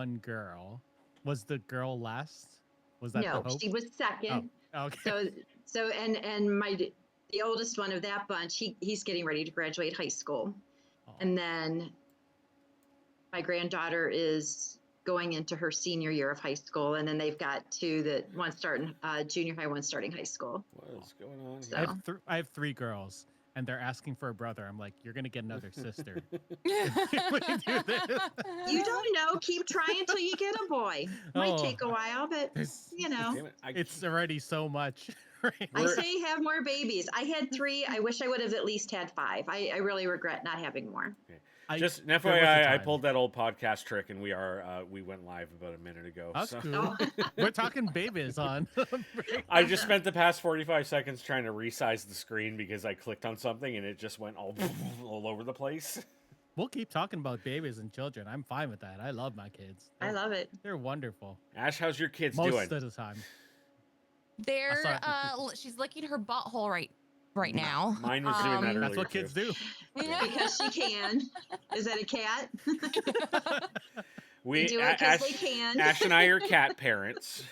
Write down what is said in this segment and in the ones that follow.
one girl. Was the girl last? Was that the No, hope? she was second. Oh, okay. And the oldest one of that bunch, he's getting ready to graduate high school. Aw. And then my granddaughter is going into her senior year of high school, and then they've got two that one starting junior high, one starting high school. What is going on So here? I have three girls, and they're asking for a brother. I'm like, you're gonna get another sister. you don't know. Keep trying till you get a boy. Might take a while, but you know. Damn it, It's already so much. Right? I say have more babies. I had 3. I wish I would have at least had 5. I really regret not having more. Okay. Just an there was a FYI, I time. pulled that old podcast trick, and we went live about a minute ago. That's So cool. We're talking babies on. I just spent the past 45 seconds trying to resize the screen because I clicked on something and it just went all over the place. We'll keep talking about babies and children. I'm fine with that. I love my kids. I love it. They're wonderful. Ash, how's your kids Most doing? of the time. They're she's licking her butthole right now. Mine was doing that earlier. That's what kids do. Because she can. Is that a cat? We do it 'cause they can. Ash and I are cat parents.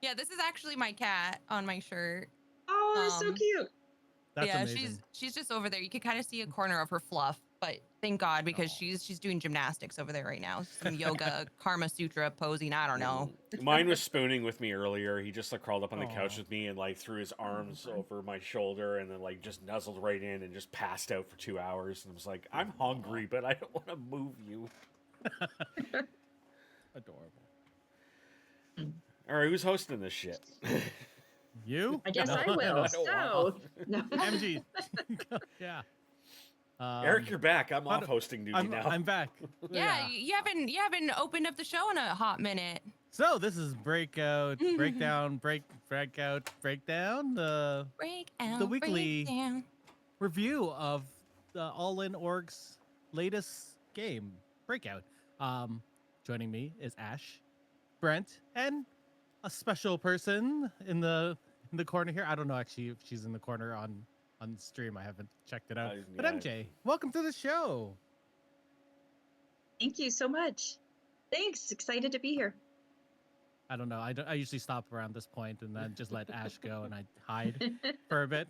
Yeah, this is actually my cat on my shirt. Oh, that's so cute. That's yeah, amazing. she's just over there. You can kind of see a corner of her fluff, but thank God because she's doing gymnastics over there right now. Some yoga, Karma Sutra posing. I don't know. Mine was spooning with me earlier. He just like crawled up on the couch Aw. with me and like threw his arms over my shoulder and then like just nuzzled right in and just passed out for 2 hours. And I was like, I'm hungry, but I don't want to move you. Adorable. All right, who's hosting this shit? You? I guess No. I will. So, no. MG. Yeah. Eric, you're back. I'm how off do- hosting duty I'm, now. I'm back. Yeah, you haven't opened up the show in a hot minute. So this is Breakout, Breakdown, Breakout, Breakdown, the Breakout. weekly- breakdown. review of the All In Org's latest game, Breakout. Joining me is Ash, Brent, and a special person in the corner here. I don't know actually if she's in the corner on stream. I haven't checked it out. But yeah. MJ, welcome to the show. Thank you so much. Thanks. Excited to be here. I don't know. I usually stop around this point and then just let Ash go and I hide for a bit.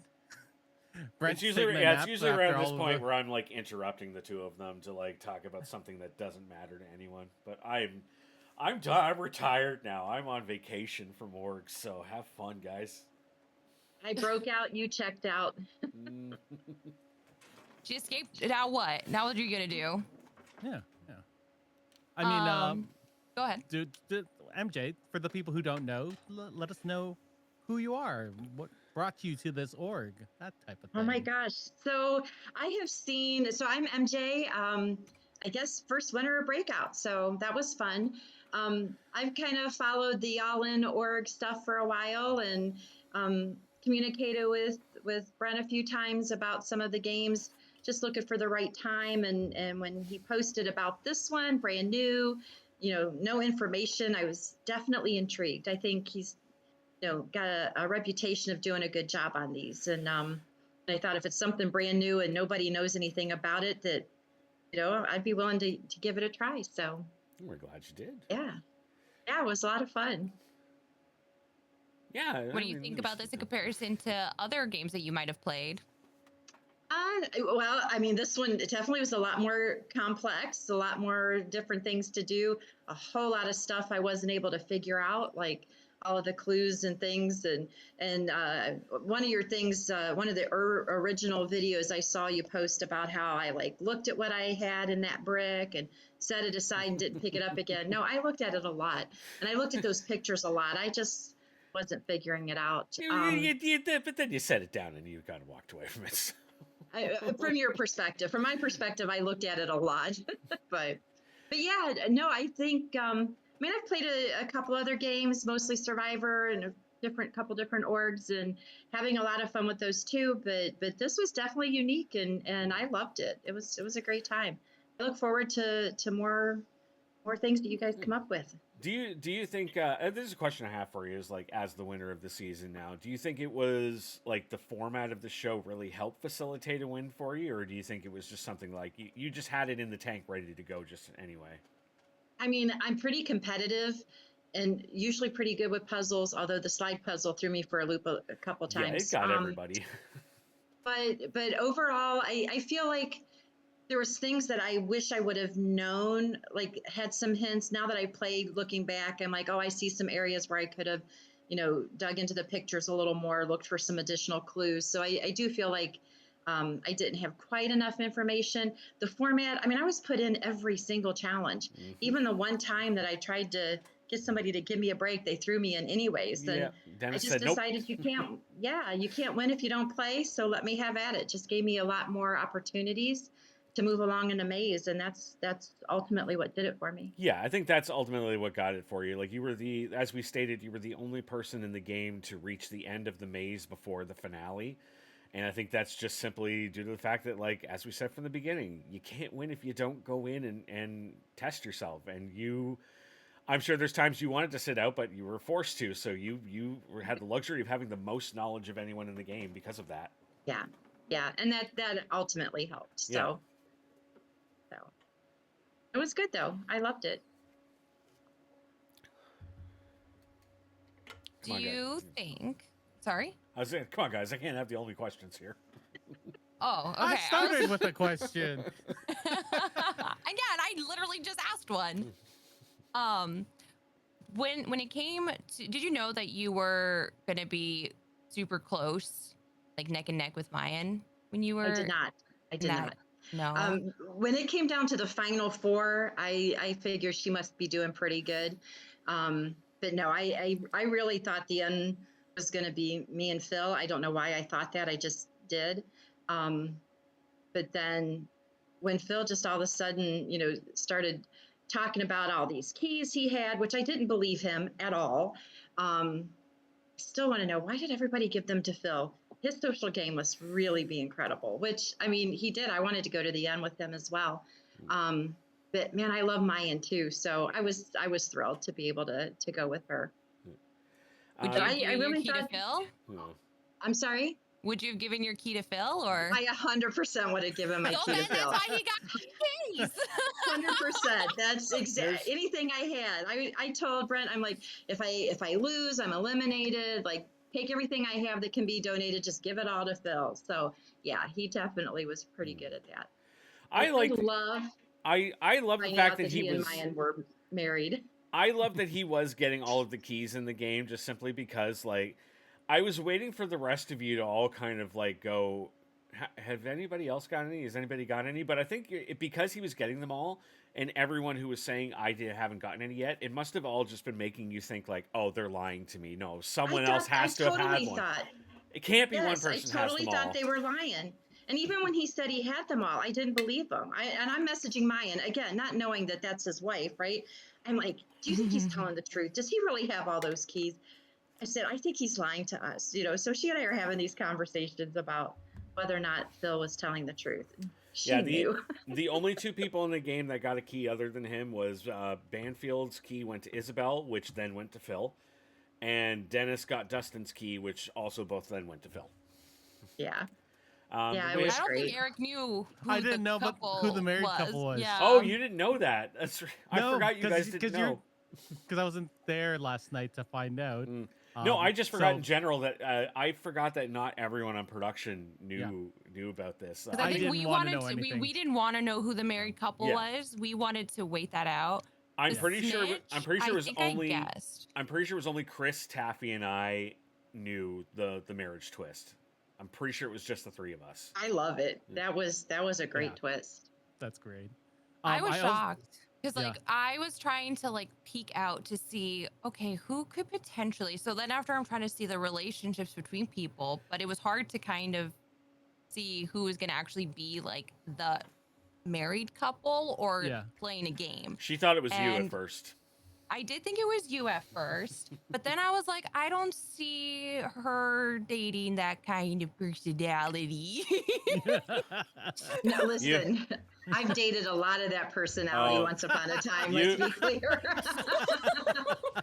Brent's It's taking a usually nap around after this all of point the- where I'm like interrupting the two of them to like talk about something that doesn't matter to anyone. But I'm done. I'm retired now. I'm on vacation from work, so have fun, guys. I broke out. You checked out. She escaped. Now what? Now what are you gonna do? Yeah. I mean, Go ahead. MJ, for the people who don't know, let us know who you are, what brought you to this org, that type of thing. Oh my gosh. So I'm MJ. I guess first winner of Breakout. So that was fun. I've kind of followed the All In org stuff for a while and communicated with Brent a few times about some of the games, just looking for the right time. And when he posted about this one, brand new, no information, I was definitely intrigued. I think he's, got a reputation of doing a good job on these. And I thought if it's something brand new and nobody knows anything about it, that, I'd be willing to give it a try. So We're glad you did. yeah, it was a lot of fun. Yeah. What do you think about this in comparison to other games that you might have played? Well, I mean, this one, it definitely was a lot more complex, a lot more different things to do, a whole lot of stuff I wasn't able to figure out, like all of the clues and things. And one of your things, one of the original videos I saw you post about how I looked at what I had in that brick and set it aside and didn't pick it up again. No, I looked at it a lot, and I looked at those pictures a lot. I just wasn't figuring it out. But then you set it down and you kind of walked away from it. From your perspective, from my perspective, I looked at it a lot, but yeah, no, I think, I've played a couple other games, mostly Survivor and a couple different orgs, and having a lot of fun with those too. But this was definitely unique, and I loved it. It was a great time. I look forward to more things that you guys come up with. Do you think this is a question I have for you, is as the winner of the season now, do you think it was the format of the show really helped facilitate a win for you, or do you think it was just something you just had it in the tank ready to go just anyway? I mean, I'm pretty competitive and usually pretty good with puzzles, although the slide puzzle threw me for a loop a couple Yeah, it times. got everybody. But overall, I feel like there was things that I wish I would have known, like had some hints. Now that I played, looking back, I'm like, oh, I see some areas where I could have, dug into the pictures a little more, looked for some additional clues. So I do feel like I didn't have quite enough information. The format, I mean, I was put in every single challenge. Mhm. Even the one time that I tried to get somebody to give me a break, they threw me in anyways. Yeah, And I Dennis just said nope. decided you can't win if you don't play. So let me have at it. Just gave me a lot more opportunities to move along in a maze, and that's ultimately what did it for me. Yeah, I think that's ultimately what got it for you. Like you were as we stated, you were the only person in the game to reach the end of the maze before the finale. And I think that's just simply due to the fact that, like, as we said from the beginning, you can't win if you don't go in and test yourself. And I'm sure there's times you wanted to sit out, but you were forced to. So you had the luxury of having the most knowledge of anyone in the game because of that. Yeah, yeah, and that ultimately helped. Yeah. So it was good though. I loved it. Do Come on, guys. you think? Sorry. I was saying, come on, guys, I can't have the only questions here. Oh, okay. I started with a question. Again, I literally just asked one. When it came to, did you know that you were gonna be super close, like neck and neck with Mayan when you were? I did not. I did not. No. When it came down to the final four, I figured she must be doing pretty good. But no, I really thought the end was going to be me and Phil. I don't know why I thought that. I just did. But then when Phil just all of a sudden, started talking about all these keys he had, which I didn't believe him at all. I still want to know, why did everybody give them to Phil? His social game must really be incredible, which, I mean, he did. I wanted to go to the end with him as well. But man, I love Mayan too. So I was thrilled to be able to go with her. Would you have I given your really key to thought, Phil? I'm sorry? Would you have given your key to Phil, or? I 100% would have given my So key then to that's Phil. why he got keys. 100%. That's exactly anything I had. I told Brent, I'm like, if I lose, I'm eliminated. Like, take everything I have that can be donated, just give it all to Phil. So yeah, he definitely was pretty good at that. I love the Finding fact out that he and was. Mayan were married. I love that he was getting all of the keys in the game just simply because, like, I was waiting for the rest of you to all kind of like go, have anybody else got any? Has anybody got any? But I think because he was getting them all, and everyone who was saying haven't gotten any yet, it must have all just been making you think like, oh, they're lying to me. No, someone else has to have had one. It can't be one person I totally has them all. thought they were lying. And even when he said he had them all, I didn't believe him. And I'm messaging Mayan again, not knowing that that's his wife, right? I'm like, do you think he's telling the truth? Does he really have all those keys? I said, I think he's lying to us, So she and I are having these conversations about whether or not Phil was telling the truth. She knew. The only two people in the game that got a key other than him was Banfield's key went to Isabel, which then went to Phil, and Dennis got Dustin's key, which also both then went to Phil. Yeah. Yeah, it was I don't think Eric knew who I didn't know who the married couple was. Yeah. Oh, you didn't know that? That's I forgot you guys didn't know. Because I wasn't there last night to find out. No, I just forgot in general that I forgot that not everyone on production knew about this. I think we didn't want to know who the married couple was. We wanted to wait that out. I'm pretty sure it was only Chris, Taffy, and I knew the marriage twist. I'm pretty sure it was just the three of us. I love it. That was a great twist. That's great. I was shocked because I was trying to peek out to see, okay, who could potentially. So then after I'm trying to see the relationships between people, but it was hard to kind of see who was going to actually be the married couple or playing a game. She thought it was you at first. I did think it was you at first, but then I was like, I don't see her dating that kind of personality. No, You, listen, I've dated a lot of that personality oh, once upon a time. Let's you, be clear.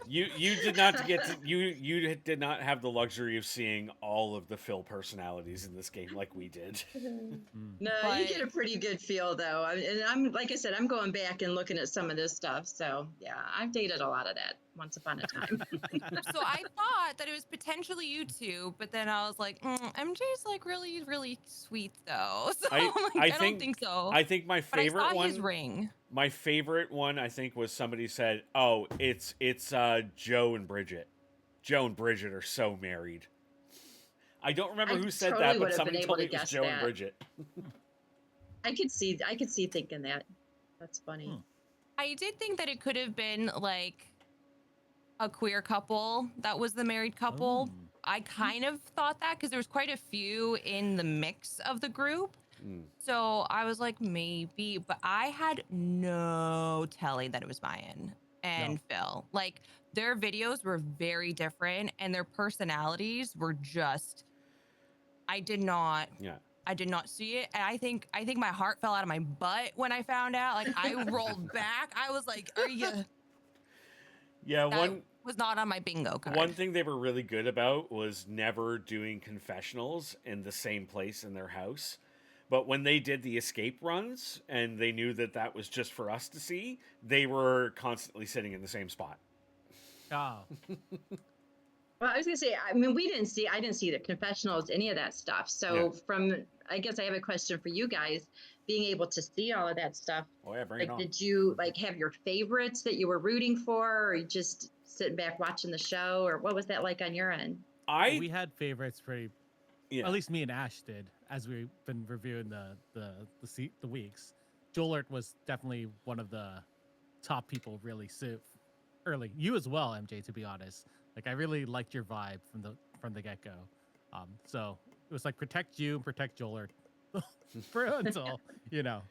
you did not get to you did not have the luxury of seeing all of the Phil personalities in this game like we did. Mm. No, you But get a pretty good feel though. And I'm like I said, I'm going back and looking at some of this stuff. So yeah, I've dated a lot of that once upon a time. so I thought that it was potentially you two, but then I was like, MJ's like really, really sweet though. So I I'm I like, I don't think think so. I think But I saw his ring. my favorite one I think was somebody said, "Oh, it's Joe and Bridget. Joe and Bridget are so married." I don't remember I who said totally that, would but have been somebody able told me to it was guess Joe and that. Bridget. I could see thinking that. That's funny. I did think that it could have been like a queer couple that was the married couple. Oh. I kind of thought that because there was quite a few in the mix of the group. Mm. So I was like, maybe, but I had no telling that it was Mayan No. and Phil. Like their videos were very different and their personalities were just, I did not, Yeah. I did not see it. And I think my heart fell out of my butt when I found out. Like I rolled back. I was like, are you, Yeah, that was not on my bingo one card. thing they were really good about was never doing confessionals in the same place in their house. But when they did the escape runs and they knew that that was just for us to see, they were constantly sitting in the same spot. Oh. Well, I was gonna say, I mean, I didn't see the confessionals, any of that stuff. So I guess I have a question for you guys, being able to see all of that stuff. Oh yeah, bring it Like, on. did you like have your favorites that you were rooting for, or you just sitting back watching the show, or what was that like on your end? I We had favorites pretty. yeah. At least me and Ash did, as we've been reviewing the weeks. Jolert was definitely one of the top people really early. You as well, MJ. To be honest, like I really liked your vibe from the get go. So it was like protect you and protect Jolert for until you know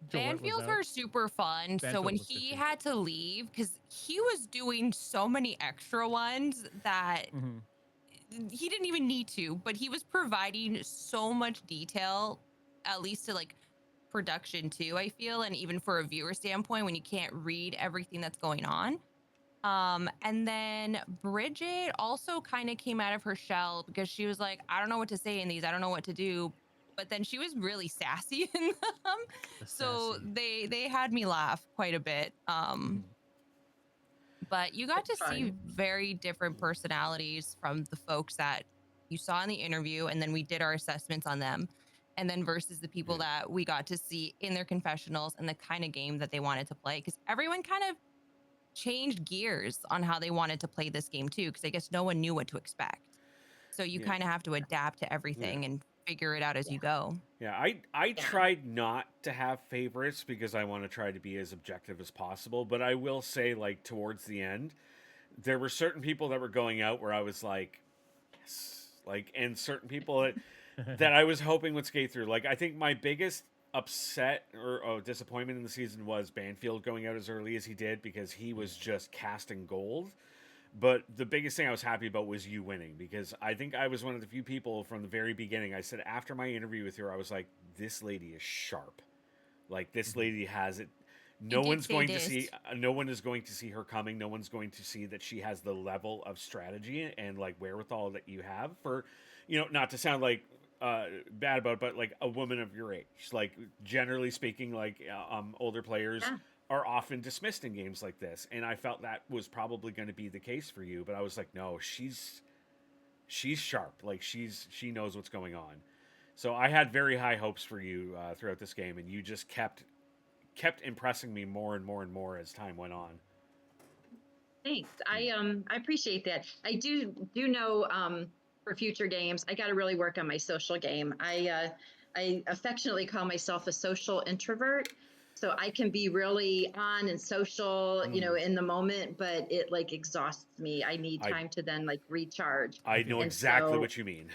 Jolert was Banfields out. were super fun. So Banfield when was good he too. had to leave, because he was doing so many extra ones that Mhm. he didn't even need to, but he was providing so much detail, at least to like production too, I feel, and even for a viewer standpoint when you can't read everything that's going on. And then Bridget also kind of came out of her shell because she was like, I don't know what to say in these, I don't know what to do. But then she was really sassy in them. The So sassy. they had me laugh quite a bit. Mhm. But you got to see Fun. very different personalities from the folks that you saw in the interview, and then we did our assessments on them, and then versus the people that we got to see in their confessionals and the kind of game that they wanted to play. Because everyone kind of changed gears on how they wanted to play this game too, because I guess no one knew what to expect. So you Yeah. kind of have to adapt to Yeah. everything and figure it out as Yeah. you go. Yeah, I Yeah. tried not to have favorites because I want to try to be as objective as possible, but I will say like towards the end, there were certain people that were going out where I was like, yes, like, and certain people that I was hoping would skate through. Like, I think my biggest upset or disappointment in the season was Banfield going out as early as he did because he was just casting gold. But the biggest thing I was happy about was you winning because I think I was one of the few people from the very beginning. I said after my interview with her, I was like, this lady is sharp. Like, this Mhm. lady has it. You No did one's say going to this. see. No one is going to see her coming. No one's going to see that she has the level of strategy and like wherewithal that you have for, not to sound like bad about it, but like a woman of your age. Like generally speaking, like older players Yeah. are often dismissed in games like this, and I felt that was probably going to be the case for you. But I was like, no, she's sharp. Like she knows what's going on. So I had very high hopes for you throughout this game, and you just kept impressing me more and more and more as time went on. Thanks. I appreciate that. I do know for future games, I got to really work on my social game. I affectionately call myself a social introvert. So I can be really on and social, in the moment, but it like exhausts me. I need I time to then like recharge. I know And exactly so, what you mean.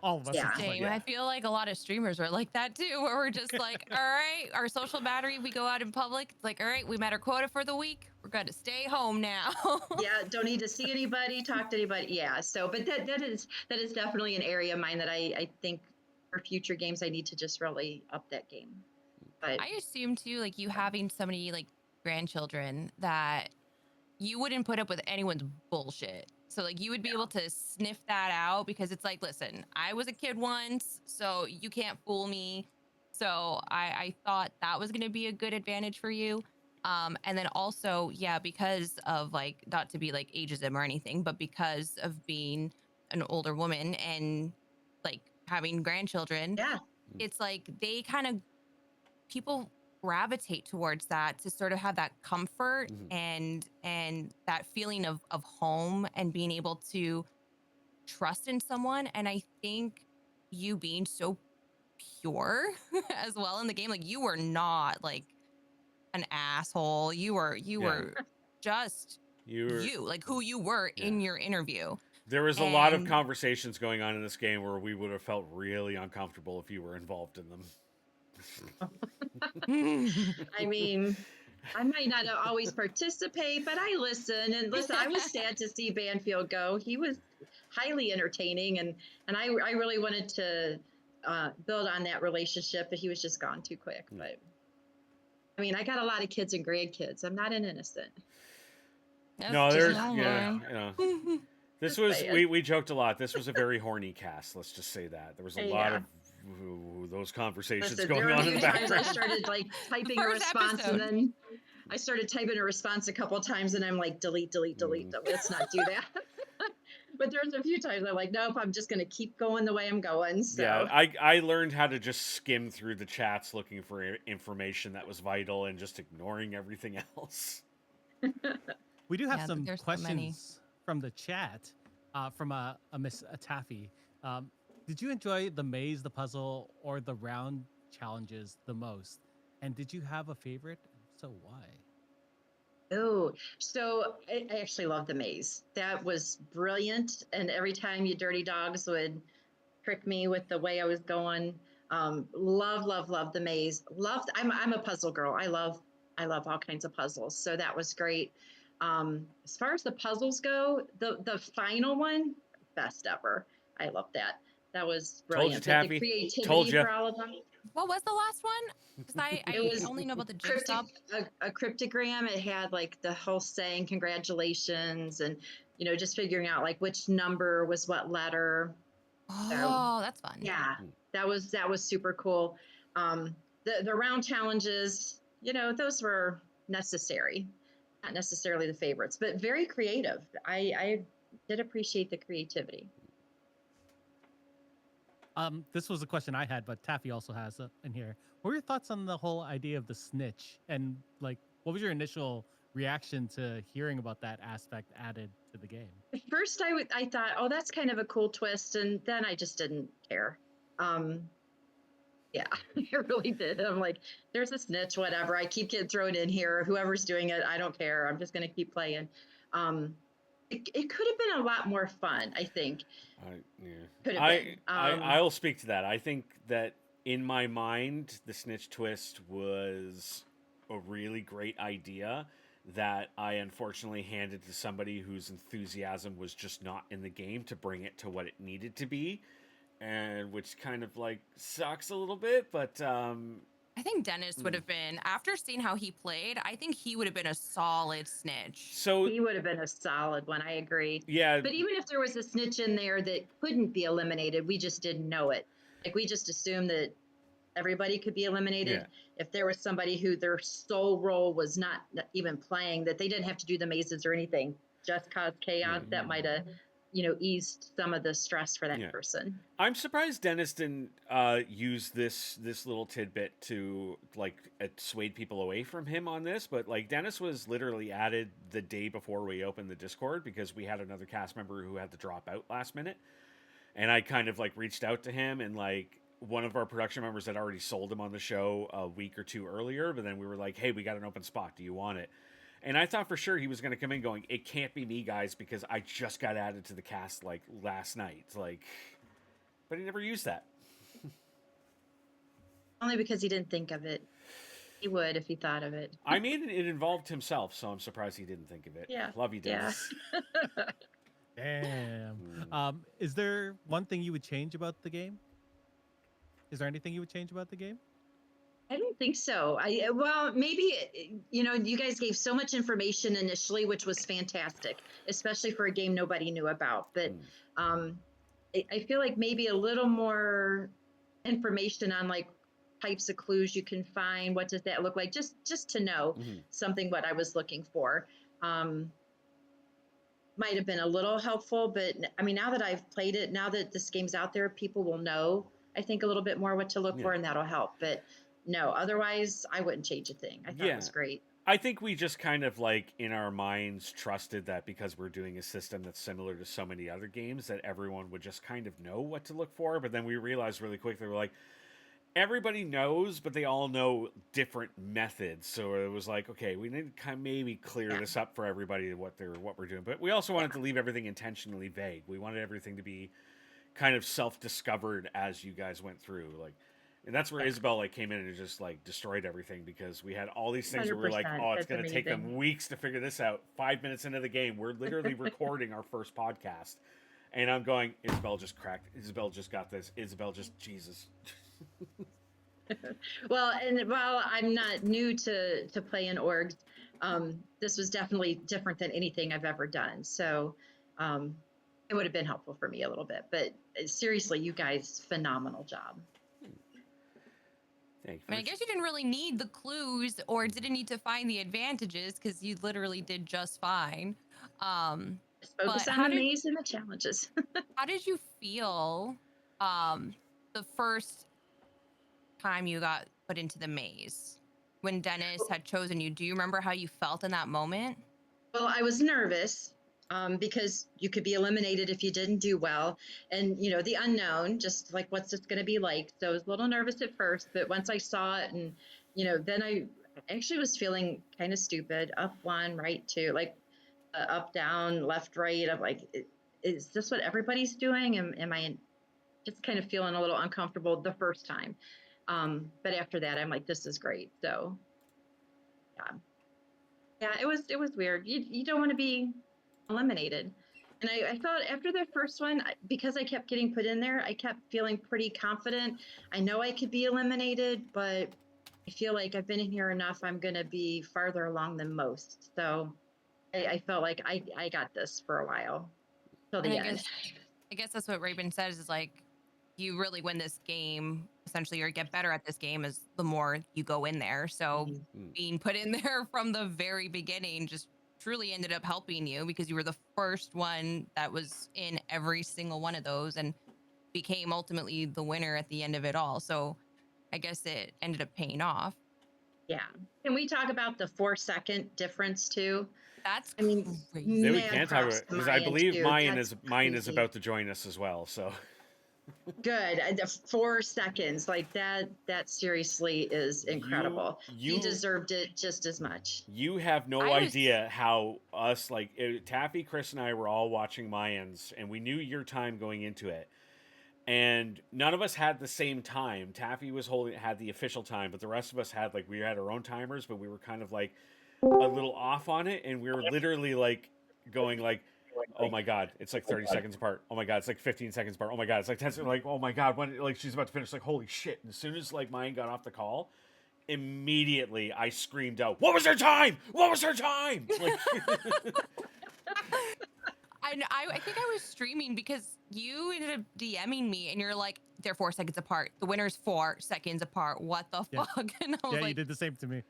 All of us are yeah. just like, Same. I feel like a lot of streamers are like that too, where we're just like, all right, our social battery, we go out in public. It's like, all right, we met our quota for the week. We're going to stay home now. Yeah, don't need to see anybody, talk to anybody. Yeah. So, but that is definitely an area of mine that I think for future games I need to just really up that game. But I assume too, like you having so many like grandchildren that you wouldn't put up with anyone's bullshit. So like you would be able to sniff that out because it's like, listen, I was a kid once, so you can't fool me. So I thought that was going to be a good advantage for you. And then also, yeah, because of like not to be like ageism or anything, but because of being an older woman and like having grandchildren, yeah, it's like they kind of people gravitate towards that to sort of have that comfort Mhm. and that feeling of home and being able to trust in someone. And I think you being so pure as well in the game, like you were not like an asshole. You Yeah. were just You were, you, like who you were yeah. in your interview. There was a lot of And conversations going on in this game where we would have felt really uncomfortable if you were involved in them. I mean, I might not always participate, but I listen and listen. I was sad to see Banfield go. He was highly entertaining, and I really wanted to build on that relationship, but he was just gone too quick. But I mean, I got a lot of kids and grandkids. I'm not an innocent. No, Just there's, not yeah, Learn. This just was saying. we joked a lot. This was a very horny cast. Let's just say that there was a lot Yeah. of those conversations Listen, there going were a on in few the times I background. started like The typing a first response, and episode. then I started typing a response a couple of times, and I'm like, delete, delete, delete. Let's not do that. But there's a few times I'm like, nope, I'm just going to keep going the way I'm going. Yeah, So, I learned how to just skim through the chats looking for information that was vital and just ignoring everything else. we do have Yeah, some there's so many. questions from the chat from a Miss Taffy. Did you enjoy the maze, the puzzle, or the round challenges the most? And did you have a favorite? If so, why? oh, so I actually love the maze. That was brilliant. And every time you dirty dogs would trick me with the way I was going. Love, love, love the maze. Loved. I'm a puzzle girl. I love all kinds of puzzles. So that was great. As far as the puzzles go, the final one, best ever. I love that. That was Told you, brilliant. The Taffy. Told creativity you. for all of them. What was the last one? Because I, It I was only know about the cryptic, jigsaw. a cryptogram. It had like the whole saying, congratulations, and just figuring out like which number was what letter. So Oh, that's fun. yeah, that was super cool. The round challenges, those were necessary, not necessarily the favorites, but very creative. I did appreciate the creativity. This was a question I had, but Taffy also has in here. What were your thoughts on the whole idea of the snitch? And like, what was your initial reaction to hearing about that aspect added to the game? At first, I thought, oh, that's kind of a cool twist, and then I just didn't care. Um, yeah, I really did. I'm like, there's a snitch, whatever. I keep getting thrown in here. Whoever's doing it, I don't care. I'm just going to keep playing. Um, it could have been a lot more fun, I think. Yeah. Could have been. I'll speak to that. I think that in my mind, the snitch twist was a really great idea that I unfortunately handed to somebody whose enthusiasm was just not in the game to bring it to what it needed to be, and which kind of like sucks a little bit. But I think Dennis would have been, after seeing how he played, I think he would have been a solid snitch. so He would have been a solid one. I agree. yeah, But even if there was a snitch in there that couldn't be eliminated, we just didn't know it. Like we just assumed that everybody could be eliminated. Yeah. If there was somebody who their sole role was not even playing, that they didn't have to do the mazes or anything, just cause chaos, that might have, eased some of the stress for that person. I'm surprised Dennis didn't use this little tidbit to like swayed people away from him on this, but like Dennis was literally added the day before we opened the Discord because we had another cast member who had to drop out last minute, and I kind of like reached out to him and like one of our production members had already sold him on the show a week or two earlier, but then we were like, hey, we got an open spot. Do you want it? And I thought for sure he was going to come in going, it can't be me, guys, because I just got added to the cast like last night. Like, but he never used that. Only because he didn't think of it. He would if he thought of it. I mean, it involved himself, so I'm surprised he didn't think of it. Yeah. Love you, Dennis. Yeah. Damn. Is there one thing you would change about the game? Is there anything you would change about the game? I don't think so. Well, maybe, you guys gave so much information initially, which was fantastic, especially for a game nobody knew about. But I feel like maybe a little more information on like types of clues you can find. What does that look like? Just to know something what I was looking for. Might have been a little helpful, but I mean, now that I've played it, now that this game's out there, people will know, I think, a little bit more what to look for, and that'll help. But no, otherwise, I wouldn't change a thing. I thought it was great. I think we just kind of like in our minds trusted that because we're doing a system that's similar to so many other games that everyone would just kind of know what to look for. But then we realized really quickly, we're like, everybody knows, but they all know different methods. So it was like, okay, we need to kind of maybe clear this up for everybody what we're doing. But we also wanted to leave everything intentionally vague. We wanted everything to be kind of self-discovered as you guys went through. Like, and that's where Isabel like came in and just like destroyed everything because we had all these things where we were like, oh, it's going to take them weeks to figure this out. 5 minutes into the game, we're literally recording our first podcast. And I'm going, Isabel just cracked. Isabel just got this. Isabel just, Jesus. Well, and while I'm not new to playing orgs, this was definitely different than anything I've ever done. So it would have been helpful for me a little bit. But seriously, you guys, phenomenal job. Thank you. I mean, I guess you didn't really need the clues or didn't need to find the advantages because you literally did just fine. Just focus on the maze and the challenges. How did you feel the first time you got put into the maze when Dennis had chosen you? Do you remember how you felt in that moment? Well, I was nervous because you could be eliminated if you didn't do well. And, the unknown, just like what's this going to be like. So I was a little nervous at first, but once I saw it and, then I actually was feeling kind of stupid. Up one, right two, like up, down, left, right. I'm like, is this what everybody's doing? Am I just kind of feeling a little uncomfortable the first time? But after that, I'm like, this is great. So yeah, it was weird. You don't want to be eliminated. And I thought after the first one, because I kept getting put in there, I kept feeling pretty confident. I know I could be eliminated, but I feel like I've been in here enough. I'm going to be farther along than most. So I felt like I got this for a while till the end. I guess that's what Raven says is like, you really win this game essentially, or get better at this game as the more you go in there. So being put in there from the very beginning just truly ended up helping you because you were the first one that was in every single one of those and became ultimately the winner at the end of it all. So I guess it ended up paying off. Yeah. Can we talk about the 4-second difference too? That's crazy. Yeah, we can talk about it because I believe Mayan is about to join us as well. So good. The 4 seconds, like that seriously is incredible. He deserved it just as much. You have no idea how us, like Taffy, Chris, and I were all watching Mayans, and we knew your time going into it. And none of us had the same time. Taffy had the official time, but the rest of us had we had our own timers, but we were kind of like a little off on it, and we were literally like going like, oh my god, it's like 30 seconds apart. Oh my god, it's like 15 seconds apart. Oh my god, it's like 10 seconds. Like, oh my god, when she's about to finish, like holy shit. And as soon as Mayan got off the call, immediately I screamed out, "What was her time? What was her time?" Like I think I was streaming because you ended up DMing me and you're like, they're 4 seconds apart. The winner's 4 seconds apart. What the fuck? And I was you did the same to me.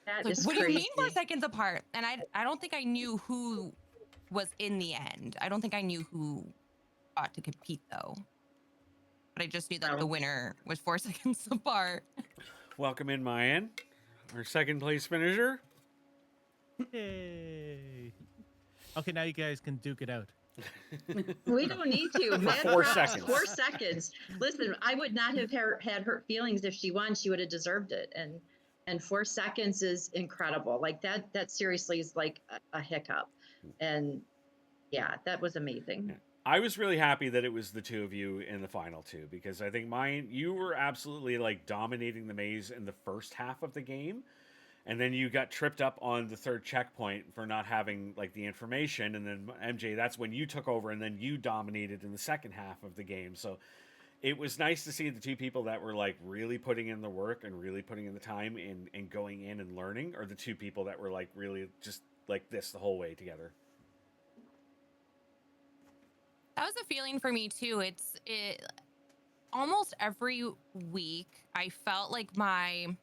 That is what crazy. do you mean 4 seconds apart? And I don't think I knew who was in the end. I don't think I knew who got to compete though. But I just knew that the winner was 4 seconds apart. Welcome in, Mayan, our second place finisher. Yay. Okay, now you guys can duke it out. We don't need to. For Mad 4 props, seconds. 4 seconds. Listen, I would not have had hurt feelings if she won. She would have deserved it. And 4 seconds is incredible. Like that seriously is like a hiccup. And yeah, that was amazing. Yeah. I was really happy that it was the two of you in the final two, because I think you were absolutely like dominating the maze in the first half of the game, and then you got tripped up on the third checkpoint for not having like the information, and then MJ, that's when you took over, and then you dominated in the second half of the game. So it was nice to see the two people that were like really putting in the work and really putting in the time and going in and learning, or the two people that were like really just like this the whole way together. That was a feeling for me too. It almost every week I felt like my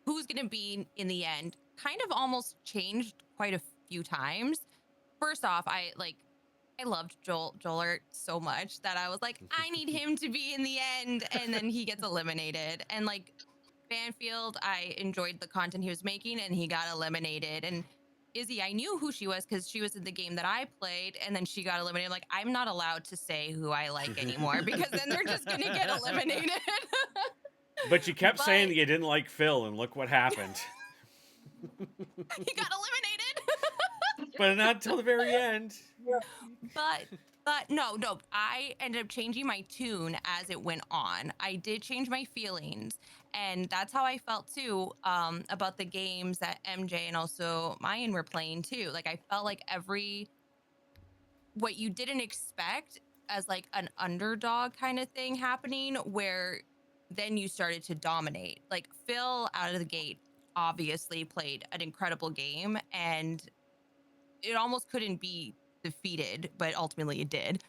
who's going to be in the end kind of almost changed quite a few times. First off, I loved Joelert so much that I was like, I need him to be in the end, and then he gets eliminated. And like Banfield, I enjoyed the content he was making, and he got eliminated. And Izzy, I knew who she was because she was in the game that I played, and then she got eliminated. Like, I'm not allowed to say who I like anymore because then they're just gonna get eliminated. But you kept saying that you didn't like Phil, and look what happened. He got eliminated. But not till the very end. But no, I ended up changing my tune as it went on. I did change my feelings, and that's how I felt too, about the games that MJ and also Mayan were playing too. Like, I felt like what you didn't expect as like an underdog kind of thing happening, where then you started to dominate. Like, Phil out of the gate obviously played an incredible game, and it almost couldn't be defeated, but ultimately it did.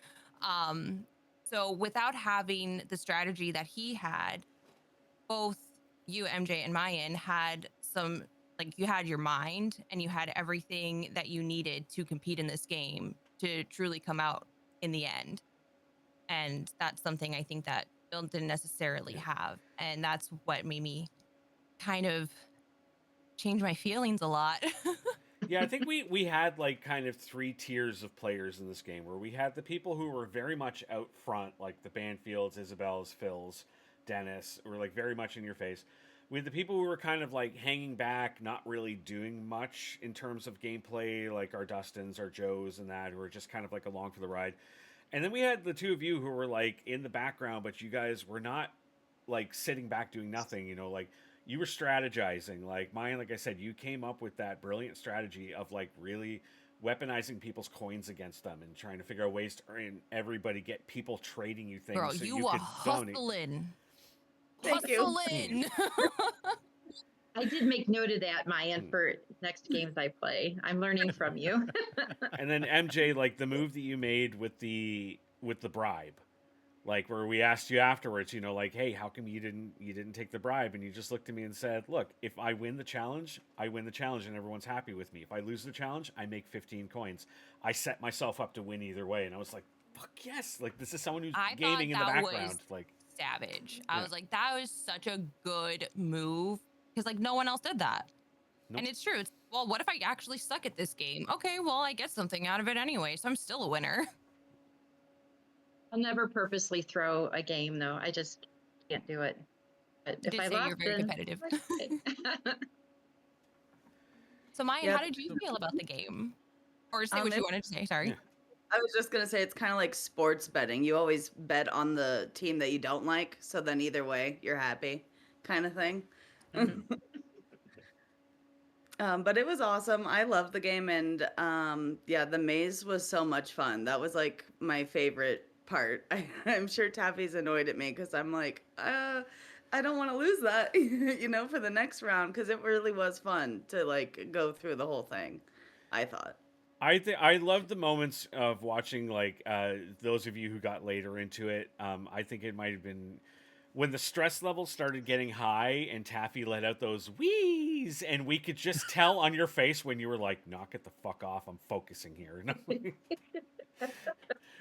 So without having the strategy that he had, both you, MJ, and Mayan had some, like, you had your mind and you had everything that you needed to compete in this game to truly come out in the end. And that's something I think that Phil didn't necessarily have. And that's what made me kind of change my feelings a lot. Yeah, I think we had like kind of 3 tiers of players in this game, where we had the people who were very much out front, like the Banfields, Isabels, Phils, Dennis, were like very much in your face. We had the people who were kind of like hanging back, not really doing much in terms of gameplay, like our Dustins, our Joes, and that, who were just kind of like along for the ride. And then we had the two of you who were like in the background, but you guys were not like sitting back doing nothing, like you were strategizing. Like mine, like I said, you came up with that brilliant strategy of like really weaponizing people's coins against them and trying to figure out ways to earn everybody, get people trading you things. Bro, so you you were could donate. hustling. Thank you. Hustling. I did make note of that, Mayan, for next games I play. I'm learning from you. And then MJ, like the move that you made with the bribe, like where we asked you afterwards, like, hey, how come you didn't take the bribe? And you just looked at me and said, look, if I win the challenge, I win the challenge and everyone's happy with me. If I lose the challenge, I make 15 coins. I set myself up to win either way. And I was like, fuck yes, like this is someone who's gaming in the background. Like, savage. I was like, that was such a good move, because like no one else did that. Nope. And it's true. It's, well, what if I actually suck at this game? Okay, well, I get something out of it anyway, so I'm still a winner. I'll never purposely throw a game, though. I just can't do it. But You if did I say lost, you're very then competitive. okay. So Mayan, Yep. how did you feel about the game? Or say what it- you wanted to say, sorry. Yeah. I was just gonna say it's kind of like sports betting. You always bet on the team that you don't like, so then either way you're happy, kind of thing. But it was awesome. I loved the game, and yeah, the maze was so much fun. That was like my favorite part. I'm sure Taffy's annoyed at me because I'm like, I don't want to lose that, for the next round, because it really was fun to like go through the whole thing. I thought. I loved the moments of watching, like those of you who got later into it. I think it might have been when the stress level started getting high and Taffy let out those wheeze, and we could just tell on your face when you were like, knock it the fuck off, I'm focusing here.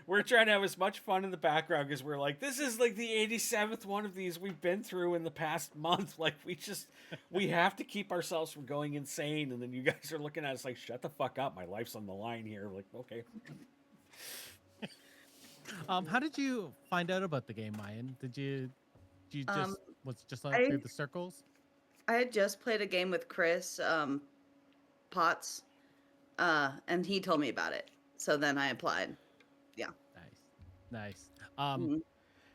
We're trying to have as much fun in the background because we're like, this is like the 87th one of these we've been through in the past month. Like, we have to keep ourselves from going insane. And then you guys are looking at us like, shut the fuck up. My life's on the line here. Like, okay. How did you find out about the game, Mayan? Did you Um, just was it just through I the circles? I had just played a game with Chris Potts, and he told me about it. So then I applied. Yeah. Nice, nice. Um, Mhm.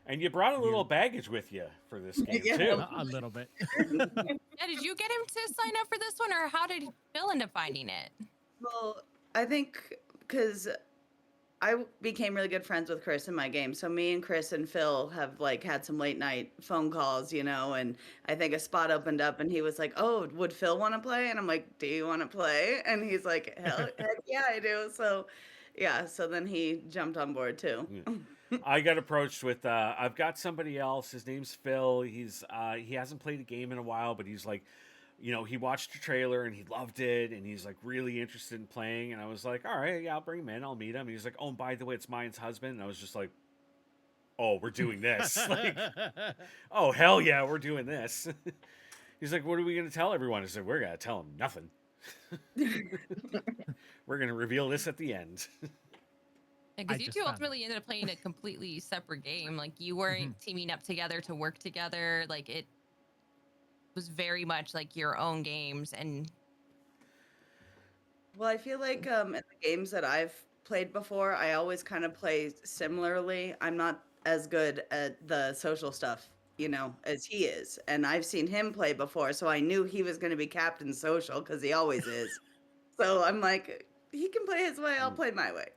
And you brought a little you baggage with you for this game Yeah. too. a little bit. Yeah, did you get him to sign up for this one, or how did Phil end up finding it? Well, I think because I became really good friends with Chris in my game. So me and Chris and Phil have like had some late night phone calls, and I think a spot opened up and he was like, "Oh, would Phil want to play?" And I'm like, "Do you want to play?" And he's like, heck yeah, I do." So yeah, so then he jumped on board too. Yeah. I got approached with I've got somebody else. His name's Phil. He hasn't played a game in a while, but he's like, he watched the trailer and he loved it and he's like really interested in playing. And I was like, all right, yeah, I'll bring him in. I'll meet him. And he's like, oh, and by the way, it's Mayan's husband. And I was just like, oh, we're doing this. Like, oh hell yeah, we're doing this. He's like, what are we gonna tell everyone? I said, we're gonna tell them nothing. We're gonna reveal this at the end. I Because you just two found out. ultimately ended up playing a completely separate game. Like you weren't Mhm. teaming up together to work together. Like it was very much like your own games. And Well, I feel like in the games that I've played before, I always kind of play similarly. I'm not as good at the social stuff, as he is. And I've seen him play before, so I knew he was going to be Captain Social because he always is. So I'm like, he can play his way, I'll play my way.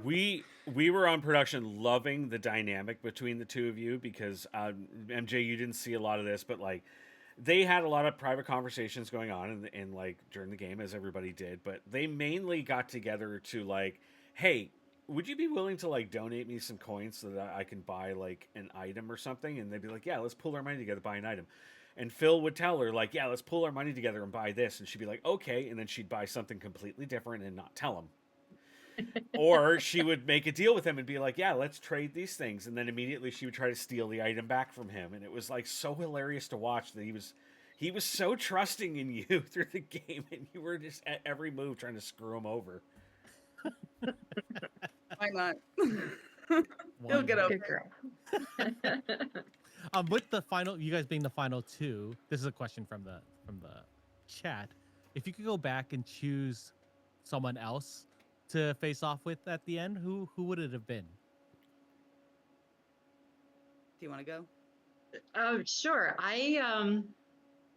We were on production loving the dynamic between the two of you because MJ, you didn't see a lot of this, but like they had a lot of private conversations going on in like during the game as everybody did, but they mainly got together to like, hey, would you be willing to like donate me some coins so that I can buy like an item or something? And they'd be like, yeah, let's pull our money together, buy an item. And Phil would tell her like, yeah, let's pull our money together and buy this, and she'd be like, okay, and then she'd buy something completely different and not tell him. Or she would make a deal with him and be like, yeah, let's trade these things, and then immediately she would try to steal the item back from him, and it was like so hilarious to watch that he was so trusting in you through the game, and you were just at every move trying to screw him over. Why not? He'll get Wonderful. over Good girl. With the final, you guys being the final two, this is a question from the chat. If you could go back and choose someone else to face off with at the end, who would it have been? Do you want to go? Sure.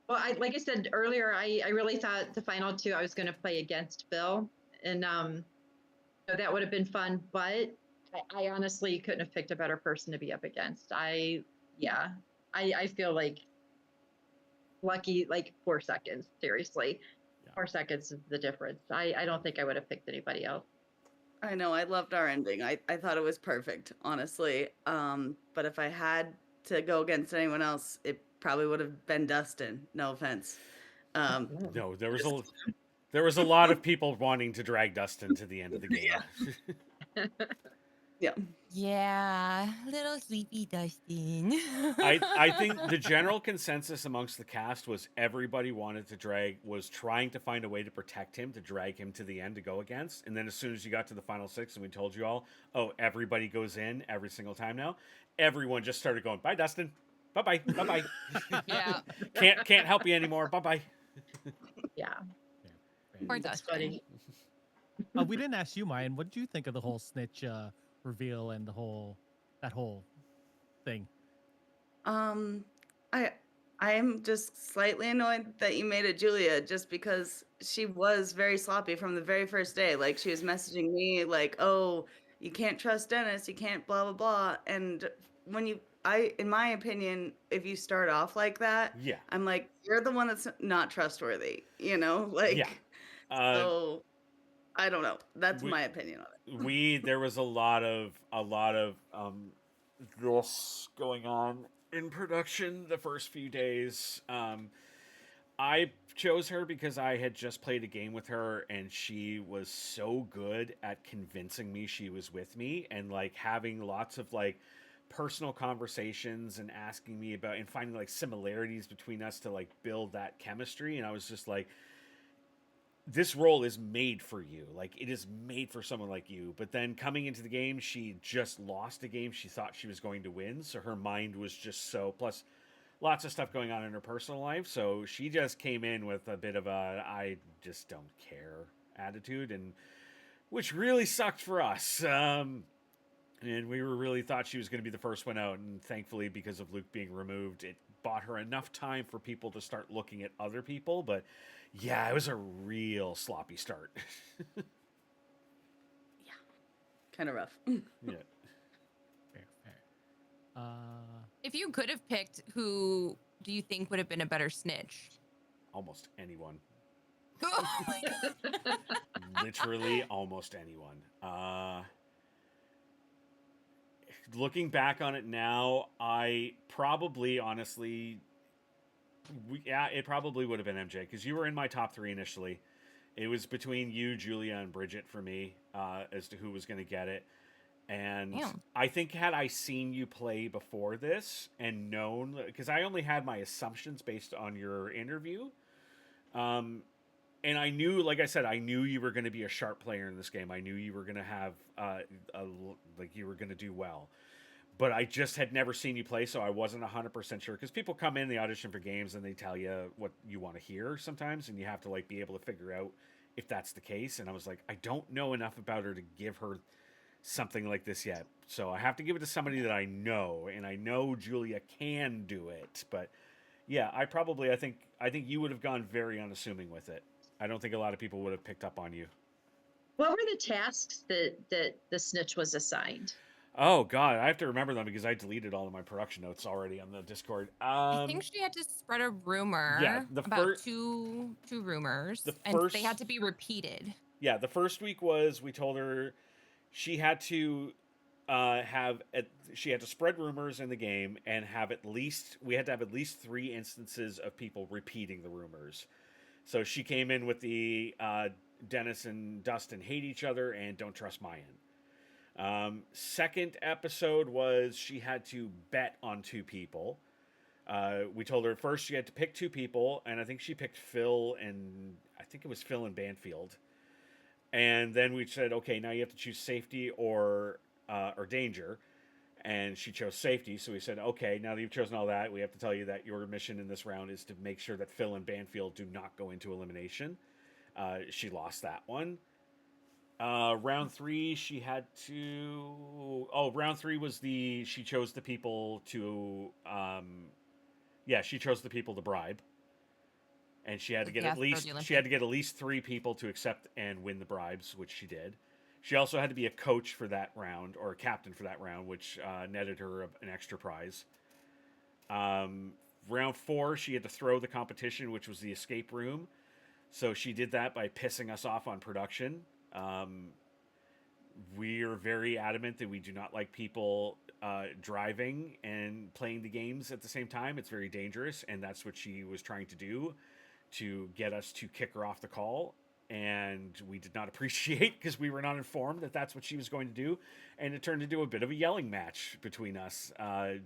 Well, like I said earlier, I really thought the final two I was going to play against Bill, and that would have been fun. But I honestly couldn't have picked a better person to be up against. Yeah, I feel like lucky, like 4 seconds. Seriously, Yeah. 4 seconds is the difference. I don't think I would have picked anybody else. I know, I loved our ending. I thought it was perfect, honestly. But if I had to go against anyone else, it probably would have been Dustin. No offense. No, there was a lot of people wanting to drag Dustin to the end of the game. Yeah. yeah, little sleepy Dustin. I think the general consensus amongst the cast was everybody was trying to find a way to protect him, to drag him to the end to go against. And then as soon as you got to the final six and we told you all, oh, everybody goes in every single time now, everyone just started going, bye, Dustin. Bye bye. Bye bye. Yeah. Can't help you anymore. Bye bye. Yeah, Poor that's Dustin. funny. We didn't ask you, Mayan. What did you think of the whole snitch reveal and that whole thing? Um, I I'm just slightly annoyed that you made it Julia just because she was very sloppy from the very first day. Like she was messaging me like, "Oh, you can't trust Dennis, you can't blah blah blah." And when in my opinion, if you start off like that, Yeah. I'm like, you're the one that's not trustworthy, Yeah. like Uh, so I don't know. That's we my opinion on it. there was a lot of this going on in production the first few days. I chose her because I had just played a game with her and she was so good at convincing me she was with me and like having lots of like personal conversations and asking me about and finding like similarities between us to like build that chemistry, and I was just like, this role is made for you. Like, it is made for someone like you. But then coming into the game, she just lost a game she thought she was going to win. So her mind was just so, plus lots of stuff going on in her personal life. So she just came in with a bit of a, I just don't care attitude, and which really sucked for us. And we were really thought she was going to be the first one out. And thankfully, because of Luke being removed, it bought her enough time for people to start looking at other people. But yeah, it was a real sloppy start. Kind of rough. Yeah. Fair, fair. If you could have picked, who do you think would have been a better snitch? Almost anyone. Oh my God. Literally almost anyone. Looking back on it now, I probably, honestly, it probably would have been MJ, because you were in my top 3 initially. It was between you, Julia, and Bridget for me, as to who was going to get it. And Damn. I think had I seen you play before this and known, because I only had my assumptions based on your interview, and I knew, like I said, I knew you were going to be a sharp player in this game. I knew you were going to have, like, you were going to do well. But I just had never seen you play, so I wasn't 100% sure. Because people come in, they audition for games, and they tell you what you want to hear sometimes, and you have to, like, be able to figure out if that's the case. And I was like, I don't know enough about her to give her something like this yet. So I have to give it to somebody that I know, and I know Julia can do it. But yeah, I think you would have gone very unassuming with it. I don't think a lot of people would have picked up on you. What were the tasks that the snitch was assigned? Oh God, I have to remember them because I deleted all of my production notes already on the Discord. I think she had to spread a rumor about two rumors, and they had to be repeated. Yeah, the first week was, we told her she had to she had to spread rumors in the game and we had to have at least 3 instances of people repeating the rumors. So she came in with the Dennis and Dustin hate each other and don't trust Mayan. Second episode was she had to bet on 2 people. We told her first she had to pick 2 people, and I think she picked Phil and Banfield. And then we said, okay, now you have to choose safety or danger. And she chose safety. So we said, okay, now that you've chosen all that, we have to tell you that your mission in this round is to make sure that Phil and Banfield do not go into elimination. She lost that one. Round 3, she had to. Oh, round 3 was she chose the people to. She chose the people to bribe, and she had to get at least 3 people to accept and win the bribes, which she did. She also had to be a coach for that round, or a captain for that round, which netted her an extra prize. Round 4, she had to throw the competition, which was the escape room. So she did that by pissing us off on production. We are very adamant that we do not like people driving and playing the games at the same time. It's very dangerous, and that's what she was trying to do to get us to kick her off the call. And we did not appreciate, because we were not informed that that's what she was going to do, and it turned into a bit of a yelling match between us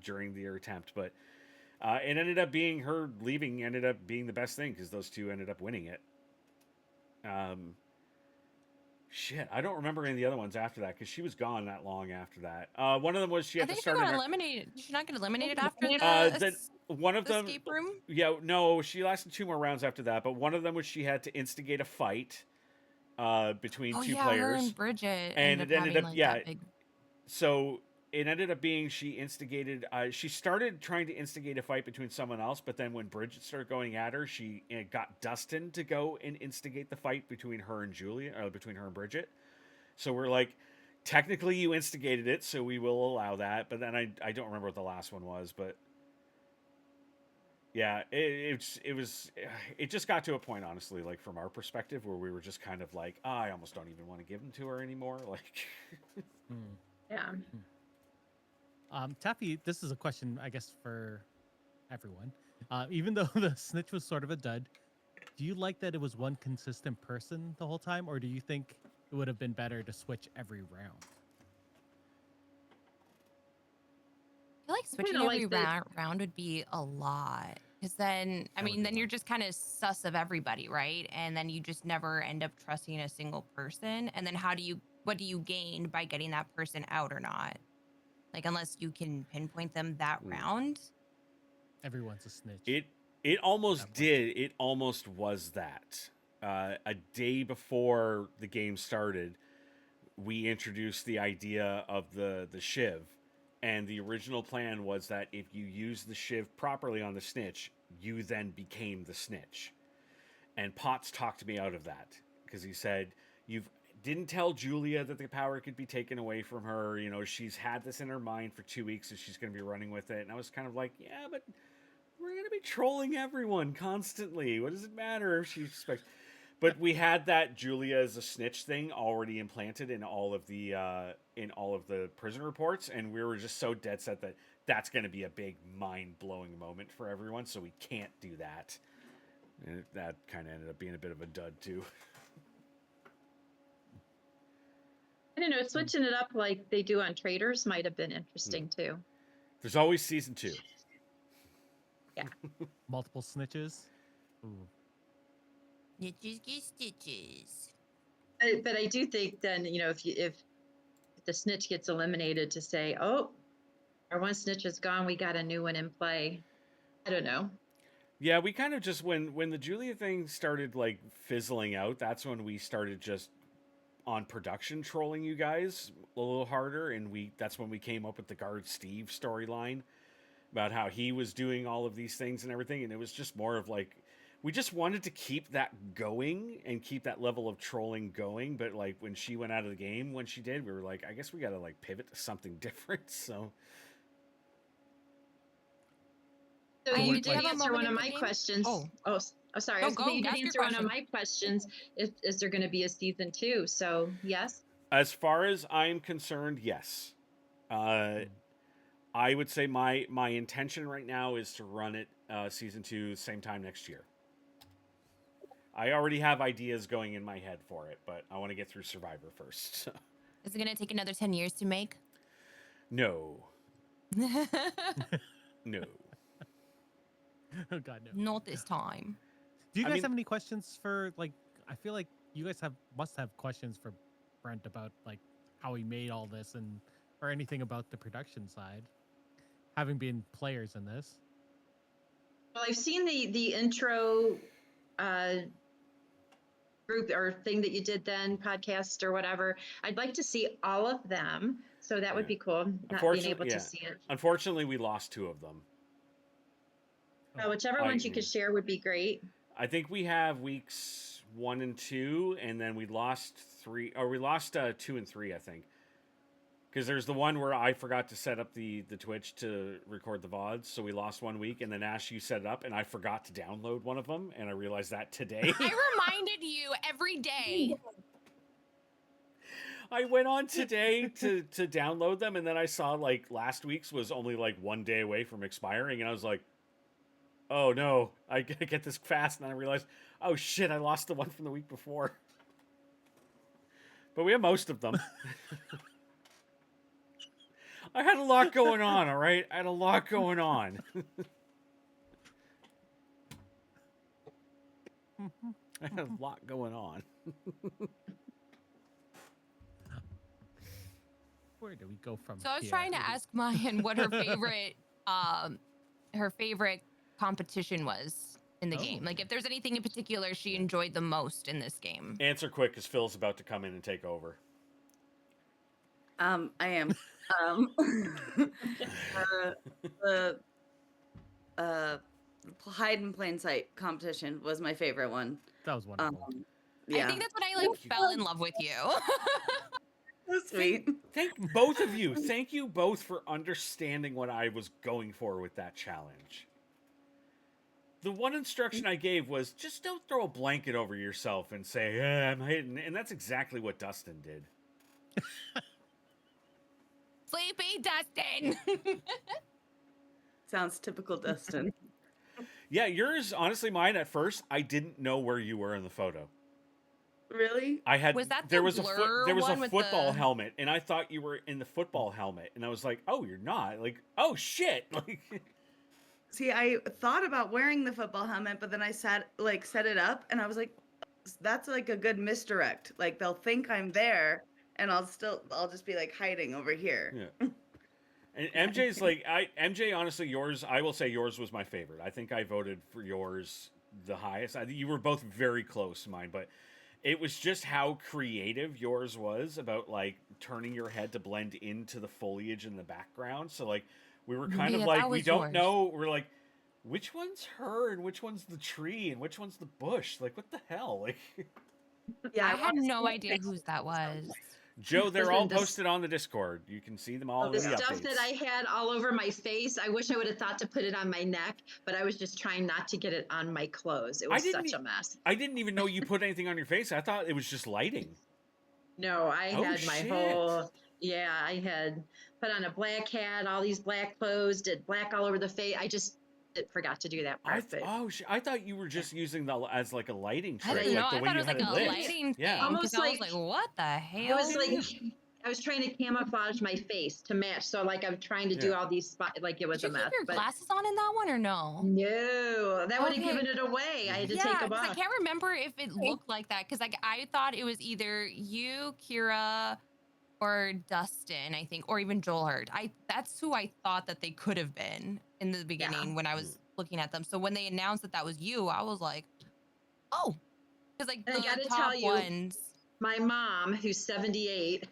during the attempt. But it ended up being her leaving ended up being the best thing, because those 2 ended up winning it. Shit, I don't remember any of the other ones after that, because she was gone that long after that. One of them was she had to start. Eliminated. Did she not get eliminated after one of them escape room? Yeah, no, she lasted 2 more rounds after that. But one of them was she had to instigate a fight between 2 players. Her and Bridget, and it ended up that big... So it ended up being she instigated. She started trying to instigate a fight between someone else, but then when Bridget started going at her, she got Dustin to go and instigate the fight between her and between her and Bridget. So we're like, technically you instigated it, so we will allow that. But then I don't remember what the last one was, but yeah, it just got to a point, honestly, like from our perspective, where we were just kind of like, I almost don't even want to give them to her anymore. Like, yeah. Taffy, this is a question, I guess, for everyone. Even though the snitch was sort of a dud, do you like that it was one consistent person the whole time, or do you think it would have been better to switch every round? I feel like switching every round would be a lot. Because then, I That would mean, be then you're one. just kind of sus of everybody, right? And then you just never end up trusting a single person. And then what do you gain by getting that person out or not? Like, unless you can pinpoint them that round. Everyone's a snitch. It almost That point. did. It almost was that. A day before the game started, we introduced the idea of the shiv, and the original plan was that if you use the shiv properly on the snitch, you then became the snitch. And Potts talked me out of that because he said, "You've didn't tell Julia that the power could be taken away from her. You know, she's had this in her mind for 2 weeks, and she's going to be running with it." And I was kind of like, "Yeah, but we're going to be trolling everyone constantly. What does it matter if she expects?" But we had that Julia as a snitch thing already implanted in all of the prison reports, and we were just so dead set that that's going to be a big mind blowing moment for everyone. So we can't do that, and that kind of ended up being a bit of a dud too. I don't know, switching it up like they do on Traders might have been interesting too. There's always season 2. Yeah. Multiple snitches. Ooh. Snitches get stitches. But I do think then, if the snitch gets eliminated, to say, oh, our one snitch is gone, we got a new one in play. I don't know. Yeah, we kind of just when the Julia thing started like fizzling out, that's when we started just on production trolling you guys a little harder, and that's when we came up with the guard Steve storyline about how he was doing all of these things and everything, and it was just more of like we just wanted to keep that going and keep that level of trolling going, but like when she went out of the game when she did, we were like, I guess we got to like pivot to something different. So So I you did did have a answer moment one in of the my game? questions. Oh. Sorry. No, I was go, gonna say you did ask your answer one of question. my questions. Is there going to be a season 2? So yes. as far as I'm concerned, yes. I would say my intention right now is to run it season 2 same time next year. I already have ideas going in my head for it, but I want to get through Survivor first. Is it going to take another 10 years to make? No. No. Oh God, no. Not this time. Do you I guys mean- have any questions for like? I feel like you guys must have questions for Brent about like how he made all this or anything about the production side, having been players in this. Well, I've seen the intro group or thing that you did then, podcast or whatever. I'd like to see all of them. So that would be cool, not being able to see it. Unfortunately, we lost 2 of them. Whichever ones you could share would be great. I think we have weeks 1 and 2, and then we lost 3, or we lost 2 and 3, I think. Because there's the one where I forgot to set up the Twitch to record the VODs, so we lost 1 week, and then Ash, you set it up, and I forgot to download one of them, and I realized that today. I reminded you every day. I went on today to download them, and then I saw like last week's was only like 1 day away from expiring, and I was like, oh no, I gotta get this fast, and then I realized, oh shit, I lost the one from the week before. But we have most of them. I had a lot going on, all right? I had a lot going on. I had a lot going on. Where do we go from So I was here? trying to ask Mayan what her favorite competition was in the game. Like if there's anything in particular she enjoyed the most in this game. Answer quick, because Phil's about to come in and take over. I am. The hide in plain sight competition was my favorite one. That was wonderful. Yeah, I think that's when I like fell in love with you. that's sweet. Thank both of you. Thank you both for understanding what I was going for with that challenge. The one instruction I gave was just don't throw a blanket over yourself and say, I'm hidden. And that's exactly what Dustin did. Sleepy Dustin. Sounds typical Dustin. Yeah, yours, honestly, mine at first, I didn't know where you were in the photo. Really? I had Was that there the was blur there was a one with football the- helmet, and I thought you were in the football helmet, and I was like, oh, you're not. Like, oh shit. Like, See, I thought about wearing the football helmet, but then I set it up, and I was like, that's like a good misdirect. Like they'll think I'm there, and I'll just be like hiding over here. Yeah. And MJ's like MJ. Honestly, yours. I will say yours was my favorite. I think I voted for yours the highest. You were both very close to mine, but it was just how creative yours was about like turning your head to blend into the foliage in the background. So like we were kind of Yeah, like that we was don't yours. know. We're like, which one's her and which one's the tree and which one's the bush? Like what the hell? Like Yeah, I I had wanna no see it idea whose that was. Joe, they're all Listen, this posted on the Discord. You can see them all the in the stuff updates. that I had all over my face, I wish I would have thought to put it on my neck, but I was just trying not to get it on my clothes. It was such a mess. I didn't even know you put anything on your face. I thought it was just lighting. No, I Oh, had my shit. whole, yeah, I had put on a black hat, all these black clothes, did black all over the face. I just forgot to do that part. But I thought you were just using that as like a lighting I trick, didn't know. like the I way thought it you was had like it a lit. lighting thing. Yeah. Almost Because I was like- like, what the it hell? was like I was trying to camouflage my face to match. So like I'm trying to do Yeah. all these spots, like it was Did you a mess. keep your But glasses on in that one or no? no, that would have Okay. given it away. I had to Yeah, take them because I off. can't remember if it looked like that. Because like I thought it was either you, Kira, or Dustin, I think, or even Joel Hurd. That's who I thought that they could have been in the beginning when I was looking at them. So when they announced that was you, I was like, oh, because like And I the gotta top tell you, ones. My mom, who's 78,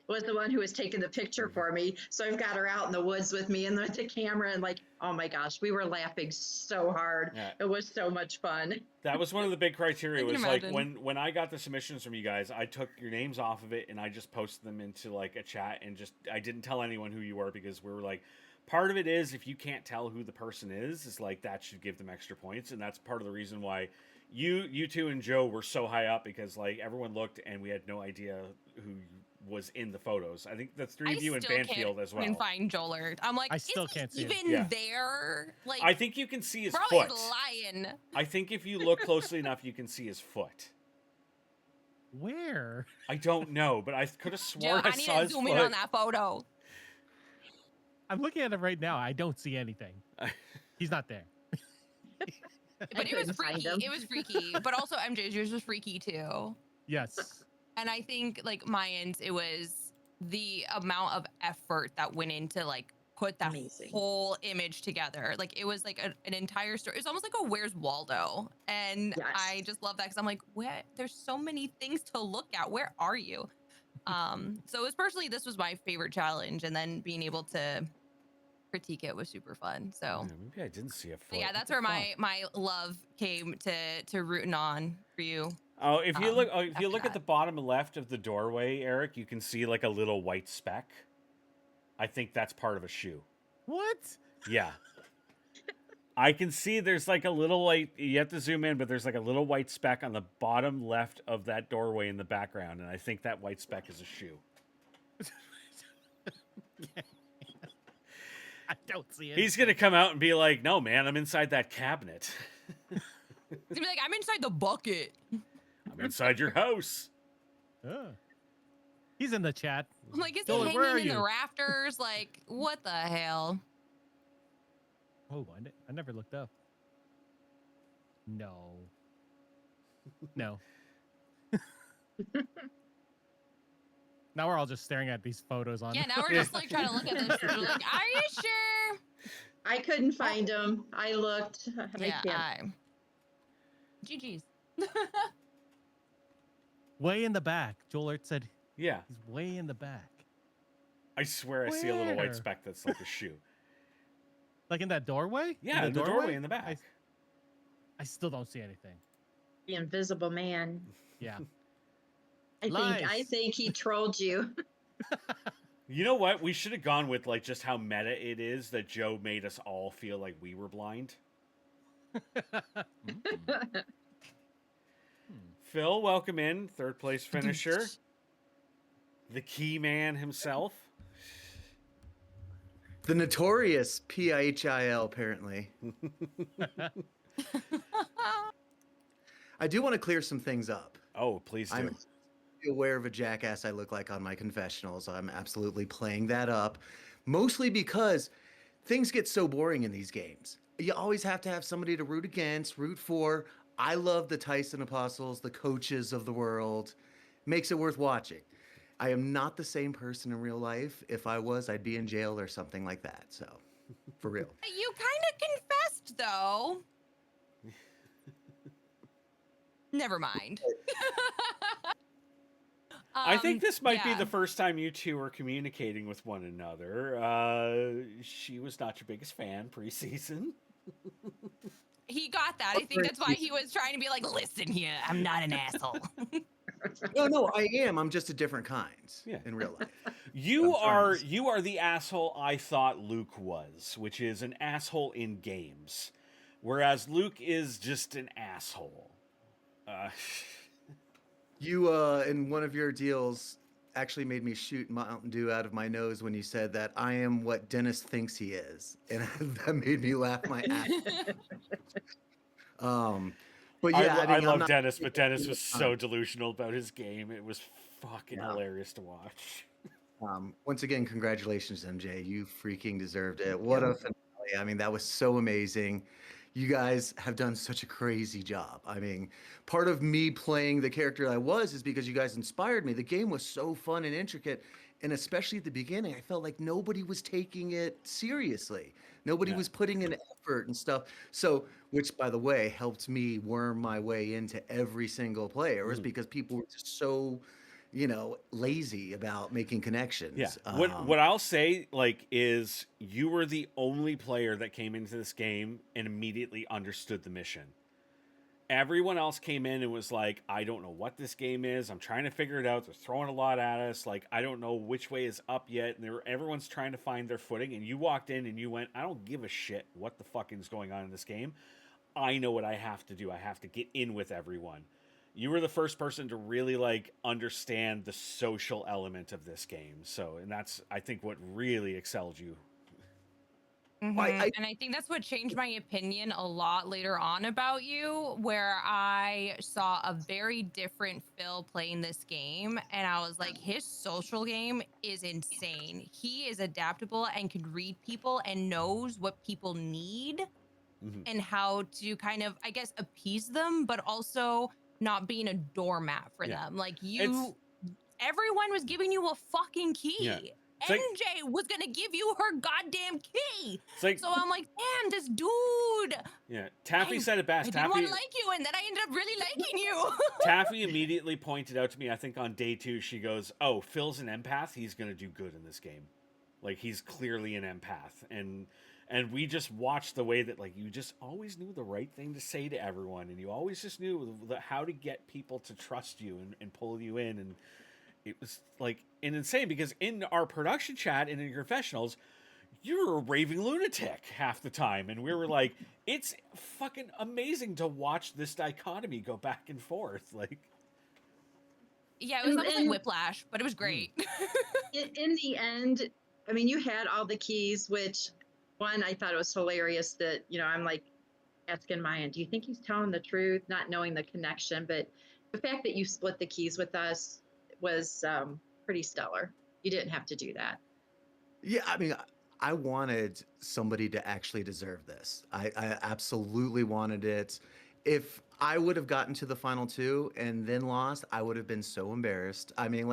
was the one who was taking the picture for me. So I've got her out in the woods with me and the camera, and like, oh my gosh, we were laughing so hard. Yeah. It was so much fun. That was one of the big criteria. I can Was like imagine. when I got the submissions from you guys, I took your names off of it and I just posted them into like a chat and just I didn't tell anyone who you were because we were like, part of it is if you can't tell who the person is like that should give them extra points, and that's part of the reason why you two and Joe were so high up because like everyone looked and we had no idea who was in the photos. I think the three of you in still Banfield as well. can't find Joel Hurd. I'm like, I still is he can't see him. even Yeah. there? Like, I think you can see his probably foot. lying. I think if you look closely enough, you can see his foot. Where? I don't know, but I could have sworn Joe, I I need saw to his zoom foot. in on that photo. I'm looking at it right now. I don't see anything. He's not there. But it was couldn't find freaky. him. It was freaky. But also MJ's yours was freaky too. Yes. And I think like mine's, it was the amount of effort that went into like put that Amazing. whole image together. Like it was like an entire story. It's almost like a Where's Waldo. And Yes. I just love that because I'm like, where? There's so many things to look at. Where are you? So it was personally, this was my favorite challenge, and then being able to critique it was super fun. So Yeah, maybe I didn't see a foot. but yeah, What that's the where fuck? my love came to rooting on for you. Oh, if you look, if you after look at that. the bottom left of the doorway, Eric, you can see like a little white speck. I think that's part of a shoe. What? Yeah. I can see there's like a little like you have to zoom in, but there's like a little white speck on the bottom left of that doorway in the background, and I think that white speck is a shoe. I don't see it. He's gonna come out and be like, "No, man, I'm inside that cabinet. He's gonna be like, I'm inside the bucket. I'm inside your house." Oh. He's in the chat. I'm like, is Dolan, he where are hanging in the you? rafters? Like, what the hell? Oh, I never looked up. No. No. Now we're all just staring at these photos on. Yeah, now we're just like trying to look at this. We're like, are you sure? I couldn't find him. I looked. I Yeah, can't. GG's. Way in the back. Joel Hurt said Yeah, he's way in the back. I swear I see a little Where? white speck that's like a shoe. Like in that doorway? Yeah, in the doorway in the back. I still don't see anything. The invisible man. Yeah. I Lies. think he trolled you. You know what? We should have gone with like just how meta it is that Joe made us all feel like we were blind. Mm. Phil, welcome in, third place finisher, the key man himself. The notorious PIHIL, apparently. I do want to clear some things up. Oh, please do. I'm aware of a jackass I look like on my confessionals. I'm absolutely playing that up, mostly because things get so boring in these games. You always have to have somebody to root against, root for. I love the Tyson Apostles, the coaches of the world. Makes it worth watching. I am not the same person in real life. If I was, I'd be in jail or something like that. So, for real. You kind of confessed, though. Never mind. I think this might be yeah. the first time you two are communicating with one another. She was not your biggest fan preseason. He got that. I think that's why he was trying to be like, listen here, I'm not an asshole. No, I am. I'm just a different kind in real life. You I'm are the asshole I thought Luke was, which is an asshole in games, whereas Luke is just an asshole. You, in one of your deals, actually made me shoot Mountain Dew out of my nose when you said that I am what Dennis thinks he is, and that made me laugh my ass. But yeah, I mean, love Dennis, but Dennis was so delusional about his game. It was fucking hilarious to watch. Once again, congratulations, MJ. You freaking deserved it. What a finale. I mean, that was so amazing. You guys have done such a crazy job. I mean, part of me playing the character I was is because you guys inspired me. The game was so fun and intricate. And especially at the beginning, I felt like nobody was taking it seriously. Nobody was putting in effort and stuff. So, which by the way, helped me worm my way into every single player, was because people were just so, lazy about making connections. Yeah. What I'll say is you were the only player that came into this game and immediately understood the mission. Everyone else came in and was like, I don't know what this game is. I'm trying to figure it out. They're throwing a lot at us. Like, I don't know which way is up yet. And everyone's trying to find their footing. And you walked in and you went, I don't give a shit what the fucking is going on in this game. I know what I have to do. I have to get in with everyone. You were the first person to really understand the social element of this game. So, and that's, I think, what really excelled you. And I think that's what changed my opinion a lot later on about you, where I saw a very different Phil playing this game. And I was like, his social game is insane. He is adaptable and can read people and knows what people need and how to kind of, I guess, appease them, but also not being a doormat for them. Like everyone was giving you a fucking key. Yeah. MJ was gonna give you her goddamn key. So I'm like, damn, this dude. Yeah, Taffy said it best. I didn't want to like you, and then I ended up really liking you. Taffy immediately pointed out to me, I think on day 2, she goes, oh, Phil's an empath. He's going to do good in this game. Like, he's clearly an empath. And we just watched the way that, you just always knew the right thing to say to everyone. And you always just knew how to get people to trust you and pull you in. And it was, insane because in our production chat and in your confessionals, you were a raving lunatic half the time. And we were like, it's fucking amazing to watch this dichotomy go back and forth. Yeah, it was almost like Whiplash, but it was great. In the end, I mean, you had all the keys, which one, I thought it was hilarious that, I'm like asking Maya, do you think he's telling the truth? Not knowing the connection, but the fact that you split the keys with us was pretty stellar. You didn't have to do that. Yeah, I mean, I wanted somebody to actually deserve this. I absolutely wanted it. If I would have gotten to the final 2 and then lost, I would have been so embarrassed. I mean,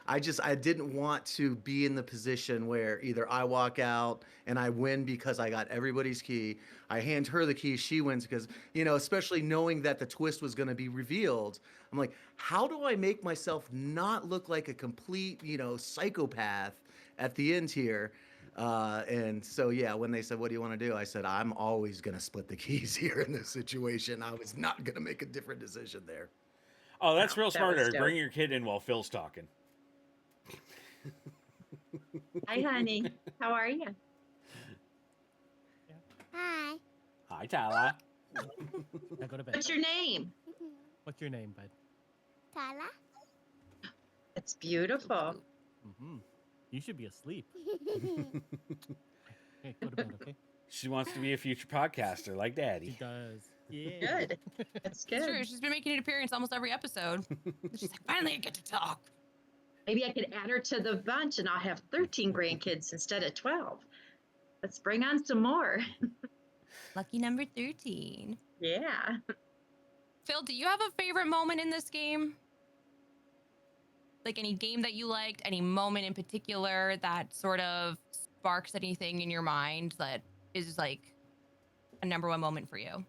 I didn't want to be in the position where either I walk out and I win because I got everybody's key. I hand her the key, she wins because, especially knowing that the twist was going to be revealed. I'm like, how do I make myself not look like a complete, psychopath at the end here? And so, yeah, when they said, what do you want to do? I said, I'm always going to split the keys here in this situation. I was not going to make a different decision there. Oh, that's real smart. Bring your kid in while Phil's talking. Hi, honey. How are you? Hi. Hi, Tala. Now go to bed. What's your name? What's your name, bud? Tala. It's beautiful. You should be asleep. Hey, go to bed, okay? She wants to be a future podcaster like Daddy. She does. Yeah. Good. That's good. It's true. She's been making an appearance almost every episode. She's like, finally, I get to talk. Maybe I could add her to the bunch and I'll have 13 grandkids instead of 12. Let's bring on some more. Lucky number 13. Yeah. Phil, do you have a favorite moment in this game? Like any game that you liked, any moment in particular that sort of sparks anything in your mind that is like a number one moment for you?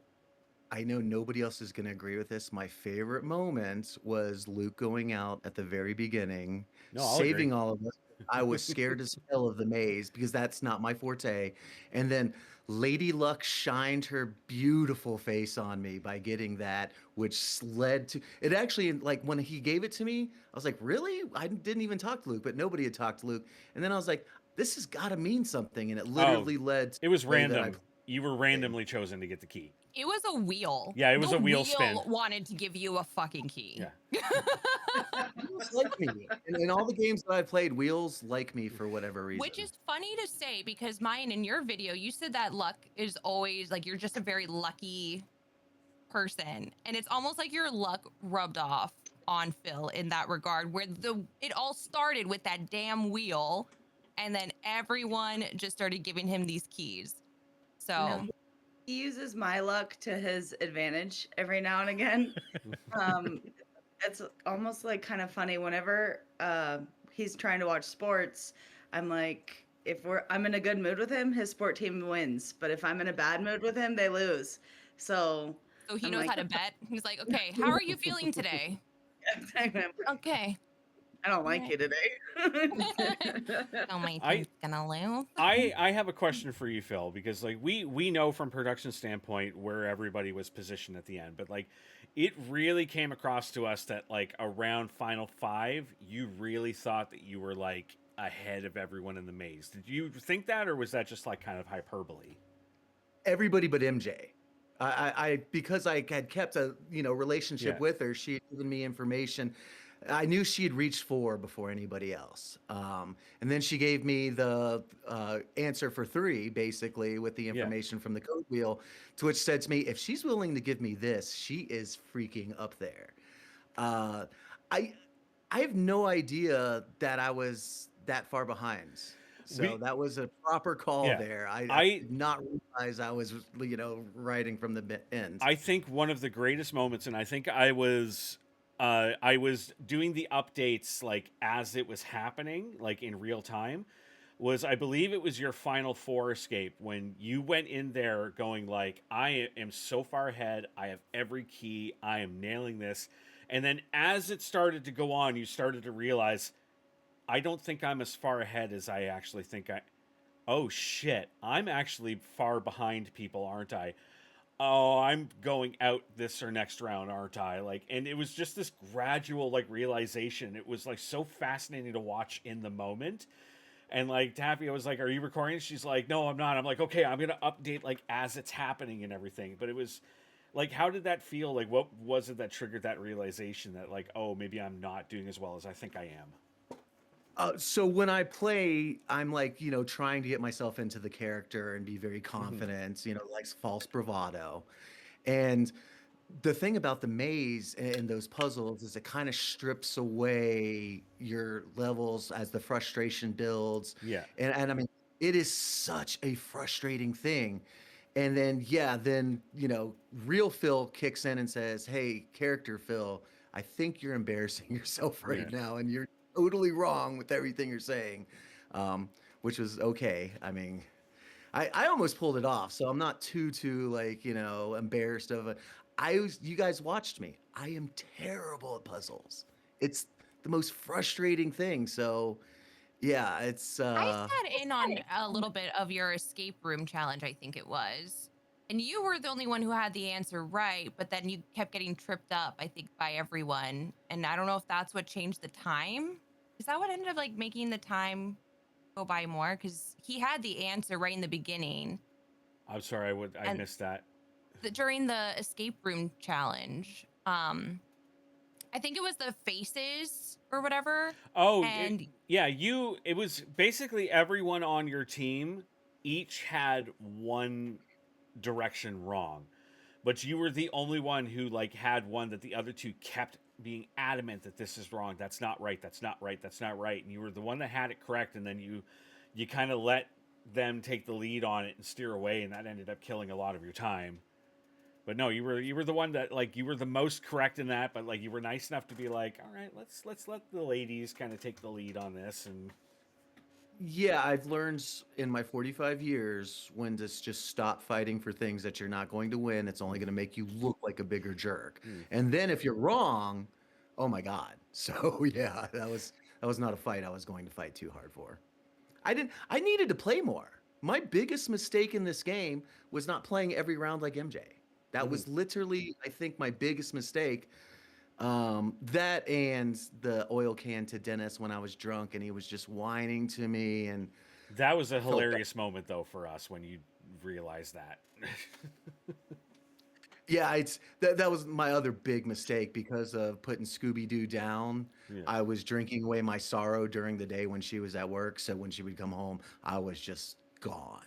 I know nobody else is going to agree with this. My favorite moment was Luke going out at the very beginning, No, I'll agree. saving all of us. I was scared as hell of the maze because that's not my forte. And then Lady Luck shined her beautiful face on me by getting that, which led to it. Actually, like when he gave it to me, I was like, really? I didn't even talk to Luke, but nobody had talked to Luke. And then I was like, this has got to mean something. And it literally led to It was the way that random. You were randomly chosen to get the key. It was a wheel. Yeah, it was the a wheel spin. Wanted to give you a fucking key. Yeah. Wheels like me. In all the games that I've played, wheels like me for whatever reason. Which is funny to say because mine in your video, you said that luck is always like you're just a very lucky person. And it's almost like your luck rubbed off on Phil in that regard, where it all started with that damn wheel, and then everyone just started giving him these keys. So No, he uses my luck to his advantage every now and again. It's almost like kind of funny whenever he's trying to watch sports. I'm like, I'm in a good mood with him, his sport team wins. But if I'm in a bad mood with him, they lose. So he I'm knows like, how to bet. He's like, okay, how are you feeling today? Okay. I don't like you today. So my team's gonna lose. I have a question for you, Phil, because like we know from production standpoint where everybody was positioned at the end, but like it really came across to us that like around Final 5, you really thought that you were like ahead of everyone in the maze. Did you think that, or was that just like kind of hyperbole? Everybody but MJ. I because I had kept a relationship Yeah. with her. She had given me information. I knew she had reached 4 before anybody else. And then she gave me the answer for 3, basically, with the information from the code wheel, to which said to me, if she's willing to give me this, she is freaking up there. I have no idea that I was that far behind. So that was a proper call there. I did not realize I was, writing from the end. I think one of the greatest moments, and I think I was doing the updates like as it was happening, like in real time, was I believe it was your Final 4 escape when you went in there going like, I am so far ahead, I have every key, I am nailing this. And then as it started to go on, you started to realize, I don't think I'm as far ahead as I actually think I. Oh shit, I'm actually far behind people, aren't I? Oh, I'm going out this or next round, aren't I? Like, and it was just this gradual like realization. It was like so fascinating to watch in the moment. And like Taffy, I was like, "Are you recording?" She's like, "No, I'm not." I'm like, "Okay, I'm gonna update like as it's happening and everything." But it was like, how did that feel? Like, what was it that triggered that realization that like, oh, maybe I'm not doing as well as I think I am? So when I play, I'm like, trying to get myself into the character and be very confident, like false bravado. And the thing about the maze and those puzzles is it kind of strips away your levels as the frustration builds. Yeah. And I mean, it is such a frustrating thing. And then, real Phil kicks in and says, hey, character Phil, I think you're embarrassing yourself right now. And you're totally wrong with everything you're saying, which was okay. I mean, I almost pulled it off, so I'm not too like embarrassed of it. You guys watched me. I am terrible at puzzles. It's the most frustrating thing. So yeah, it's I sat in on a little bit of your escape room challenge, I think it was. And you were the only one who had the answer right, but then you kept getting tripped up, I think, by everyone. And I don't know if that's what changed the time. Is that what ended up like making the time go by more? Because he had the answer right in the beginning. I'm sorry, I missed that. During the escape room challenge, I think it was the faces or whatever. Oh, and it was basically everyone on your team each had one direction wrong, but you were the only one who like had one that the other two kept being adamant that this is wrong, that's not right, that's not right, that's not right, and you were the one that had it correct, and then you kind of let them take the lead on it and steer away, and that ended up killing a lot of your time. But no, you were the one that like you were the most correct in that, but like you were nice enough to be like, all right, let's let the ladies kind of take the lead on this, and Yeah, I've learned in my 45 years when to just stop fighting for things that you're not going to win. It's only going to make you look like a bigger jerk. mm, And then if you're wrong, oh my God. So yeah, that was not a fight I was going to fight too hard for. I needed to play more. My biggest mistake in this game was not playing every round like MJ. That mhm. was literally, I think, my biggest mistake. That and the oil can to Dennis when I was drunk and he was just whining to me and That was a I felt bad. hilarious moment though for us when you realized that. Yeah, that was my other big mistake because of putting Scooby Doo down. Yeah. I was drinking away my sorrow during the day when she was at work, so when she would come home, I was just gone.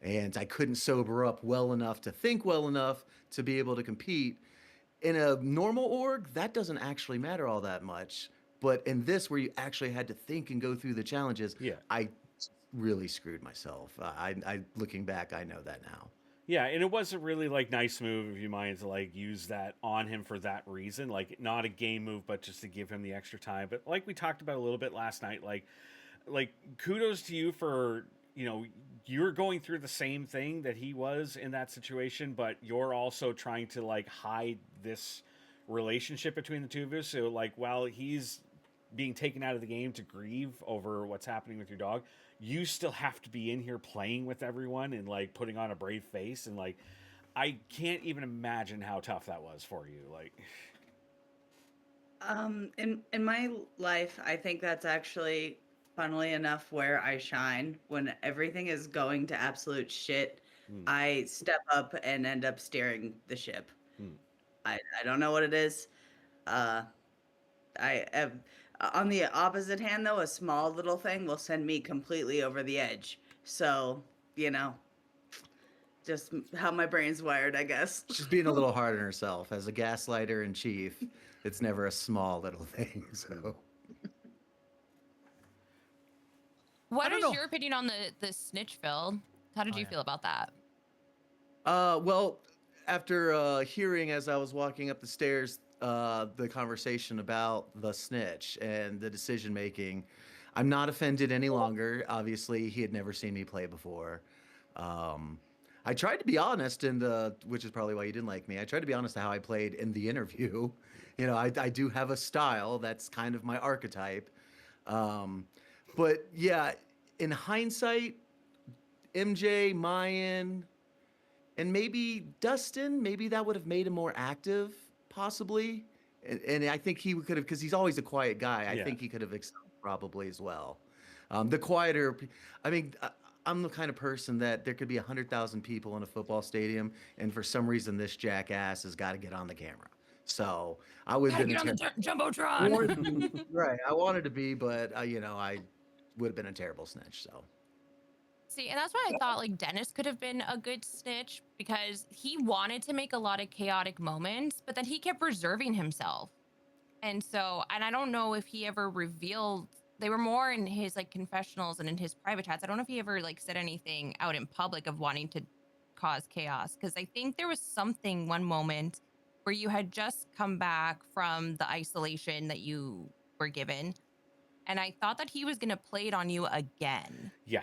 And I couldn't sober up well enough to think well enough to be able to compete. In a normal org, that doesn't actually matter all that much. But in this, where you actually had to think and go through the challenges, Yeah. I really screwed myself. Looking back, I know that now. Yeah, and it was a really like nice move of you mind to like use that on him for that reason. Like not a game move, but just to give him the extra time. But like we talked about a little bit last night, like kudos to you for you're going through the same thing that he was in that situation, but you're also trying to like hide this relationship between the two of you. So like while he's being taken out of the game to grieve over what's happening with your dog, you still have to be in here playing with everyone and like putting on a brave face, and like I can't even imagine how tough that was for you. Like In my life, I think that's actually, funnily enough, where I shine. When everything is going to absolute shit, mm, I step up and end up steering the ship. mm. I don't know what it is. Uh, I have, on the opposite hand, though, a small little thing will send me completely over the edge. So, you know, just how my brain's wired, I guess. She's being a little hard on herself as a gaslighter in chief. It's never a small little thing. So I What don't is know. your opinion on the snitch, Phil? How did Oh you yeah. feel about that? Well, after hearing as I was walking up the stairs the conversation about the snitch and the decision making, I'm not offended any longer. Obviously, he had never seen me play before. Um, I tried to be honest in the, which is probably why you didn't like me. I tried to be honest to how I played in the interview. I do have a style that's kind of my archetype. Um, but yeah, in hindsight, MJ, Mayan, and maybe Dustin, maybe that would have made him more active, possibly. And I think he could have, because he's always a quiet guy. I Yeah. think he could have excelled probably as well. The quieter, I mean, I'm the kind of person that there could be 100,000 people in a football stadium, and for some reason, this jackass has got to get on the camera. So I would have Gotta been a get on the terrible. Wanted to be jumbotron. right. I wanted to be, but I would have been a terrible snitch. So See, and that's why I thought like Dennis could have been a good snitch because he wanted to make a lot of chaotic moments, but then he kept reserving himself. And so, and I don't know if he ever revealed, they were more in his like confessionals and in his private chats. I don't know if he ever like said anything out in public of wanting to cause chaos. Cause I think there was something one moment where you had just come back from the isolation that you were given. And I thought that he was going to play it on you again. Yeah.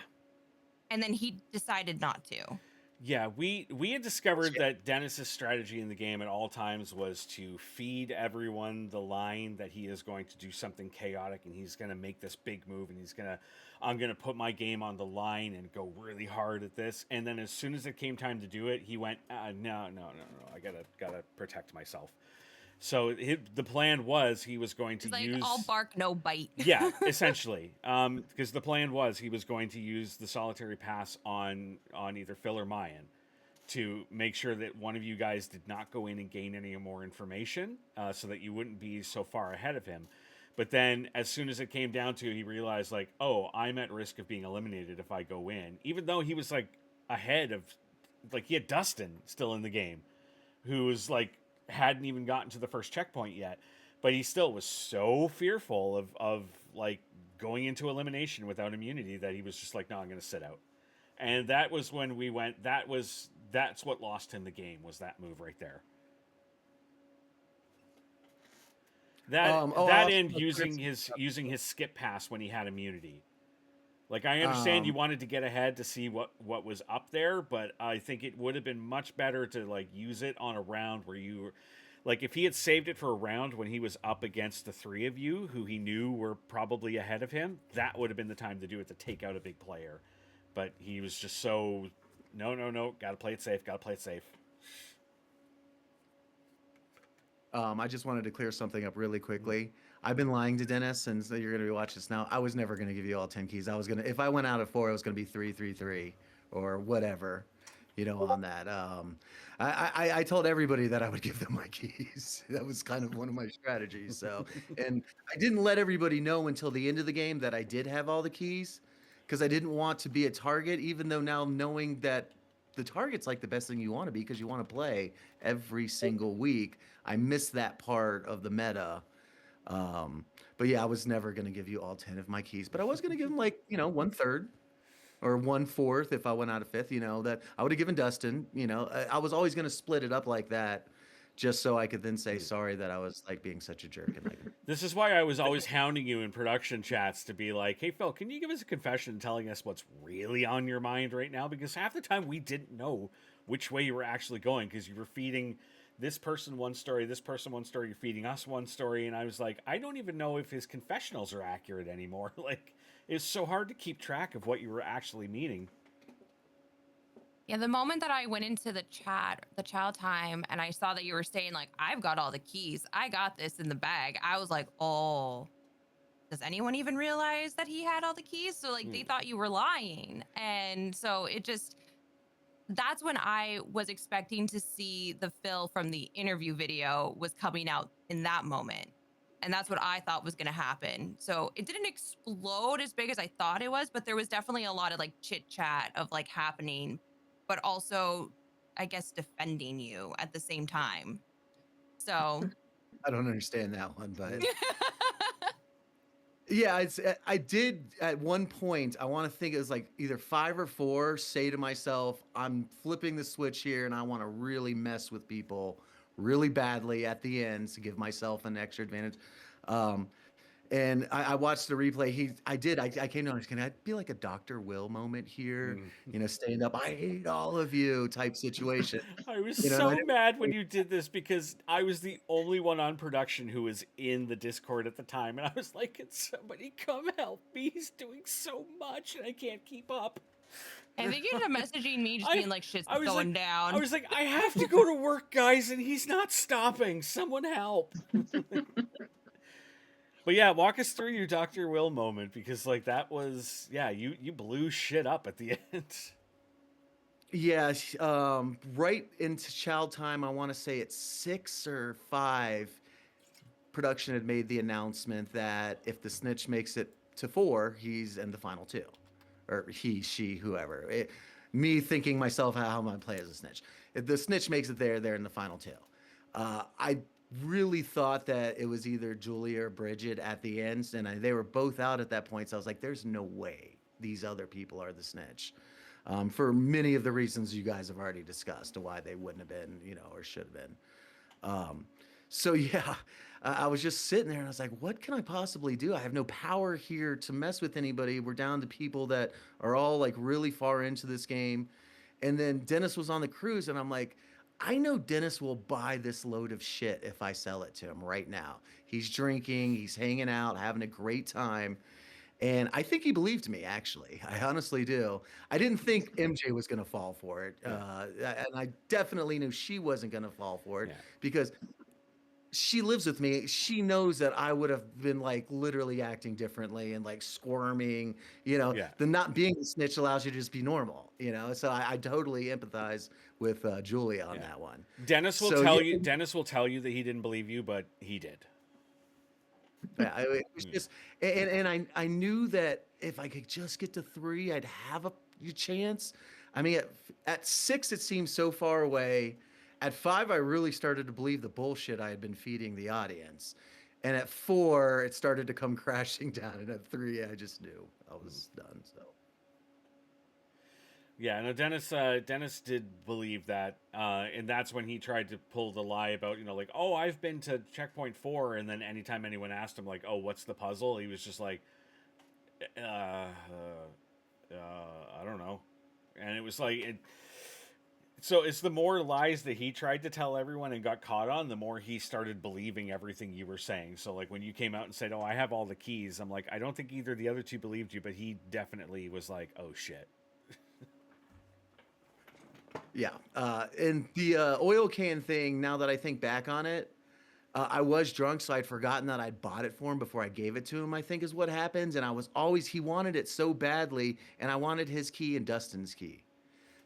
And then he decided not to. Yeah, we had discovered that Dennis's strategy in the game at all times was to feed everyone the line that he is going to do something chaotic and he's going to make this big move and I'm going to put my game on the line and go really hard at this. And then as soon as it came time to do it, he went, no, I gotta protect myself. So the plan was he was going to It's like use all bark, no bite. yeah, essentially, because the plan was he was going to use the solitary pass on either Phil or Mayan to make sure that one of you guys did not go in and gain any more information, so that you wouldn't be so far ahead of him. But then, as soon as it came down to, it, he realized like, oh, I'm at risk of being eliminated if I go in, even though he was like ahead of, like he had Dustin still in the game, who was like hadn't even gotten to the first checkpoint yet, but he still was so fearful of like going into elimination without immunity that he was just like, no, I'm going to sit out. And that was when we went. That's what lost him the game, was that move right there. That and using his skip pass when he had immunity. Like, I understand you Um, wanted to get ahead to see what was up there, but I think it would have been much better to like use it on a round where you were, like, if he had saved it for a round when he was up against the three of you who he knew were probably ahead of him, that would have been the time to do it, to take out a big player. But he was just so, no, no, no, gotta play it safe, gotta play it safe. I just wanted to clear something up really quickly. I've been lying to Dennis, and so you're going to be watching this now. I was never going to give you all 10 keys. I was going to, if I went out of 4, it was going to be 3-3-3 or whatever, on that. I told everybody that I would give them my keys. That was kind of one of my strategies. So, and I didn't let everybody know until the end of the game that I did have all the keys, because I didn't want to be a target, even though now knowing that the target's like the best thing you want to be because you want to play every single week. I missed that part of the meta. But yeah, I was never going to give you all 10 of my keys, but I was going to give them, like, 1/3 or 1/4 if I went out of 5th, that I would have given Dustin. I was always going to split it up like that, just so I could then say sorry that I was like being such a jerk. And like, This is why I was always hounding you in production chats to be like, hey, Phil, can you give us a confession telling us what's really on your mind right now? Because half the time we didn't know which way you were actually going, because you were feeding this person one story, this person one story, you're feeding us one story. And I was like, I don't even know if his confessionals are accurate anymore. Like, it's so hard to keep track of what you were actually meaning. Yeah, the moment that I went into the chat, the child time, and I saw that you were saying, like, I've got all the keys, I got this in the bag, I was like, oh, does anyone even realize that he had all the keys? So, like, they thought you were lying. And so that's when I was expecting to see the Phil from the interview video was coming out in that moment. And that's what I thought was going to happen. So it didn't explode as big as I thought it was, but there was definitely a lot of like chit chat of like happening, but also, I guess, defending you at the same time. So I don't understand that one, but yeah, I did at one point. I want to think it was like either 5 or 4. Say to myself, I'm flipping the switch here, and I want to really mess with people really badly at the end to give myself an extra advantage. Um, and I watched the replay. I came down. Can I be like a Dr. Will moment here? Stand up. I hate all of you type situation. I was And I so didn't mad when you did this because I was the only one on production who was in the Discord at the time. And I was like, can somebody come help me? He's doing so much and I can't keep up. I think you're messaging me just being like, shit's I was going like, down. I was like, I have to go to work, guys, and he's not stopping. Someone help. But yeah, walk us through your Dr. Will moment, because like that was, yeah, you blew shit up at the end. Yeah, right into child time. I want to say it's 6 or 5. Production had made the announcement that if the snitch makes it to 4, he's in the final 2, or he, she, whoever. Me thinking myself, how am I play as a snitch? If the snitch makes it there, they're in the final 2. I really thought that it was either Julia or Bridget at the end, and they were both out at that point. So I was like, "There's no way these other people are the snitch." For many of the reasons you guys have already discussed, to why they wouldn't have been, or should have been. So yeah, I was just sitting there and I was like, what can I possibly do? I have no power here to mess with anybody. We're down to people that are all like really far into this game. And then Dennis was on the cruise and I'm like, I know Dennis will buy this load of shit if I sell it to him right now. He's drinking, he's hanging out, having a great time. And I think he believed me, actually. I honestly do. I didn't think MJ was going to fall for it. And I definitely knew she wasn't going to fall for it, Yeah. because she lives with me. She knows that I would have been like literally acting differently and like squirming. Yeah. The not being a snitch allows you to just be normal. So I totally empathize with Julia on that one. Dennis will So, tell yeah. you. Dennis will tell you that he didn't believe you, but he did. Yeah, it was just, and I knew that if I could just get to 3, I'd have a chance. I mean, at 6, it seemed so far away. At 5, I really started to believe the bullshit I had been feeding the audience. And at 4, it started to come crashing down. And at 3, I just knew I was done. So Yeah, no, Dennis did believe that, and that's when he tried to pull the lie about, like, oh, I've been to checkpoint 4, and then anytime anyone asked him, like, oh, what's the puzzle, he was just like, I don't know, and it was like, so it's the more lies that he tried to tell everyone and got caught on, the more he started believing everything you were saying. So like when you came out and said, "Oh, I have all the keys," I'm like, I don't think either of the other two believed you, but he definitely was like, "Oh shit." Yeah. And the oil can thing, now that I think back on it, I was drunk, so I'd forgotten that I'd bought it for him before I gave it to him, I think is what happens. And I was always, he wanted it so badly, and I wanted his key and Dustin's key.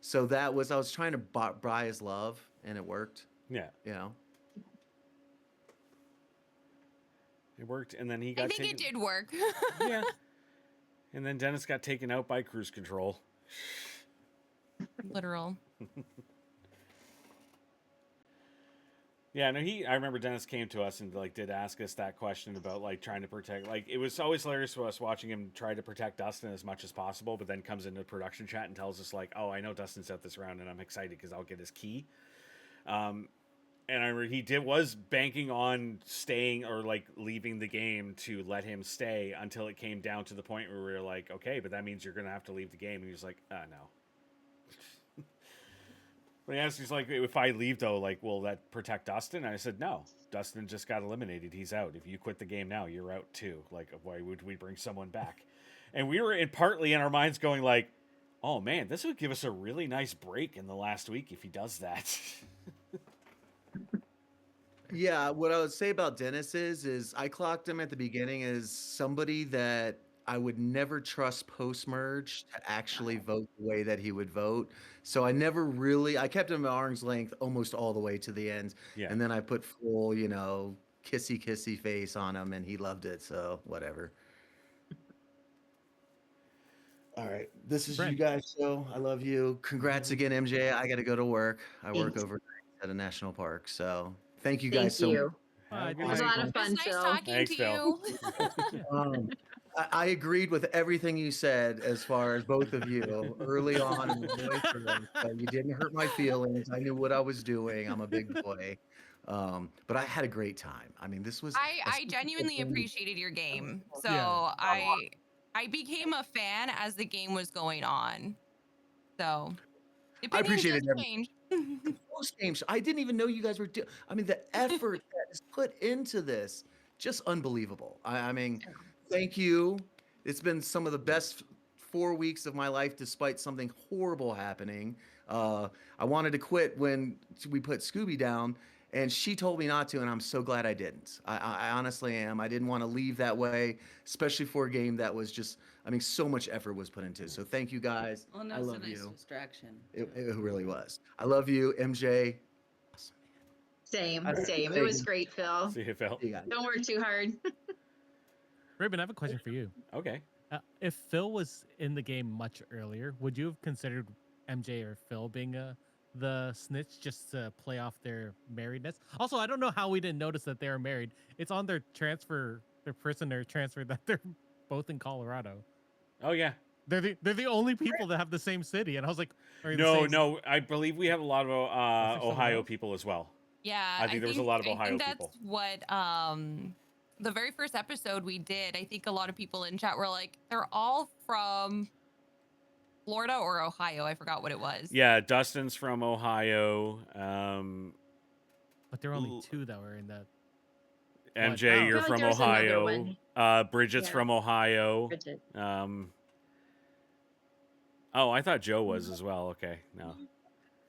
So I was trying to buy his love, and it worked, Yeah, you know? it worked, and then he I got think it taken. did work. Yeah, and then Dennis got taken out by cruise control. Literal. Yeah, no, I remember Dennis came to us and like did ask us that question about like trying to protect. Like it was always hilarious to us watching him try to protect Dustin as much as possible, but then comes into production chat and tells us like, "Oh, I know Dustin's out this round, and I'm excited because I'll get his key." And I remember was banking on staying or like leaving the game to let him stay until it came down to the point where we were like, "Okay, but that means you're gonna have to leave the game." And he was like, "No." When he asked, he's like, if I leave though, like, will that protect Dustin? And I said, no. Dustin just got eliminated. He's out. If you quit the game now, you're out too. Like, why would we bring someone back? And we were partly in our minds going like, oh man, this would give us a really nice break in the last week if he does that. Yeah, what I would say about Dennis is I clocked him at the beginning as somebody that I would never trust post merge to actually vote the way that he would vote. So I kept him at arm's length almost all the way to the end. Yeah. And then I put full, kissy kissy face on him, and he loved it. So whatever. All right. This is you Brent. guys' show. I love you. Congrats again, MJ. I got to go to work. I work Thanks. overnight at a national park. So thank you guys Thank so much. you. Have a good It was a night. lot of It was fun, nice Phil. talking Thanks, to Phil. you. Um, I agreed with everything you said as far as both of you early on in the voice room. So you didn't hurt my feelings. I knew what I was doing. I'm a big boy. But I had a great time. I mean, this was I genuinely appreciated your game. So Yeah. I became a fan as the game was going on. So I opinions appreciated does everything. change. Post game show. I didn't even know you guys were doing. I mean, the effort that is put into this, just unbelievable. I mean, thank you. It's been some of the best 4 weeks of my life, despite something horrible happening. I wanted to quit when we put Scooby down, and she told me not to, and I'm so glad I didn't. I honestly am. I didn't want to leave that way, especially for a game that was just. I mean, so much effort was put into. So thank you guys. Well, no, I it's a love nice you. distraction. It really was. I love you, MJ. Awesome, Same, man. same. It was great, Phil. See you, Phil. See you guys. Don't work too hard. Raven, I have a question for you. Okay. If Phil was in the game much earlier, would you have considered MJ or Phil being the snitch just to play off their marriedness? Also, I don't know how we didn't notice that they were married. It's on their prisoner transfer that they're both in Colorado. Oh yeah. They're the only people that have the same city, and I was like, are you the No, same- no. I believe we have a lot of there someone Ohio else? people as well. Yeah, I think there was a lot of Ohio that's people. what the very first episode we did. I think a lot of people in chat were like, they're all from Florida or Ohio. I forgot what it was. Yeah, Dustin's from Ohio. But there were only L- two that were in that. MJ, Oh. I you're feel like from there was another Ohio. Bridget's Yeah. from Ohio. Bridget. Oh, I thought Joe was as well. Okay, no.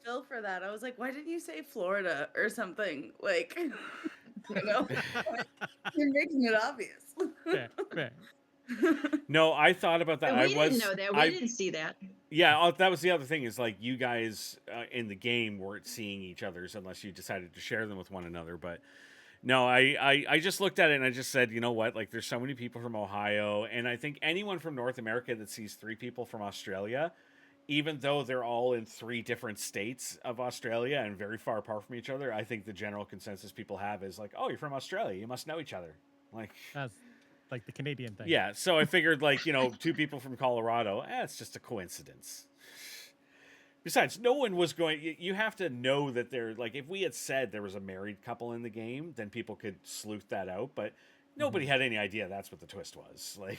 Phil for that. I was like, why didn't you say Florida or something? Like, you're making it obvious. Fair. No, I thought about that. We didn't know that. We didn't see that. Yeah, that was the other thing is like you guys in the game weren't seeing each other's unless you decided to share them with one another. But no, I just looked at it and I just said, you know what? Like there's so many people from Ohio, and I think anyone from North America that sees 3 people from Australia, even though they're all in 3 different states of Australia and very far apart from each other, I think the general consensus people have is like, oh, you're from Australia, you must know each other. Like That's like the Canadian thing. yeah, so I figured like, 2 people from Colorado, it's just a coincidence. Besides, no one was going. You have to know that they're like. If we had said there was a married couple in the game, then people could sleuth that out. But nobody had any idea that's what the twist was. Like,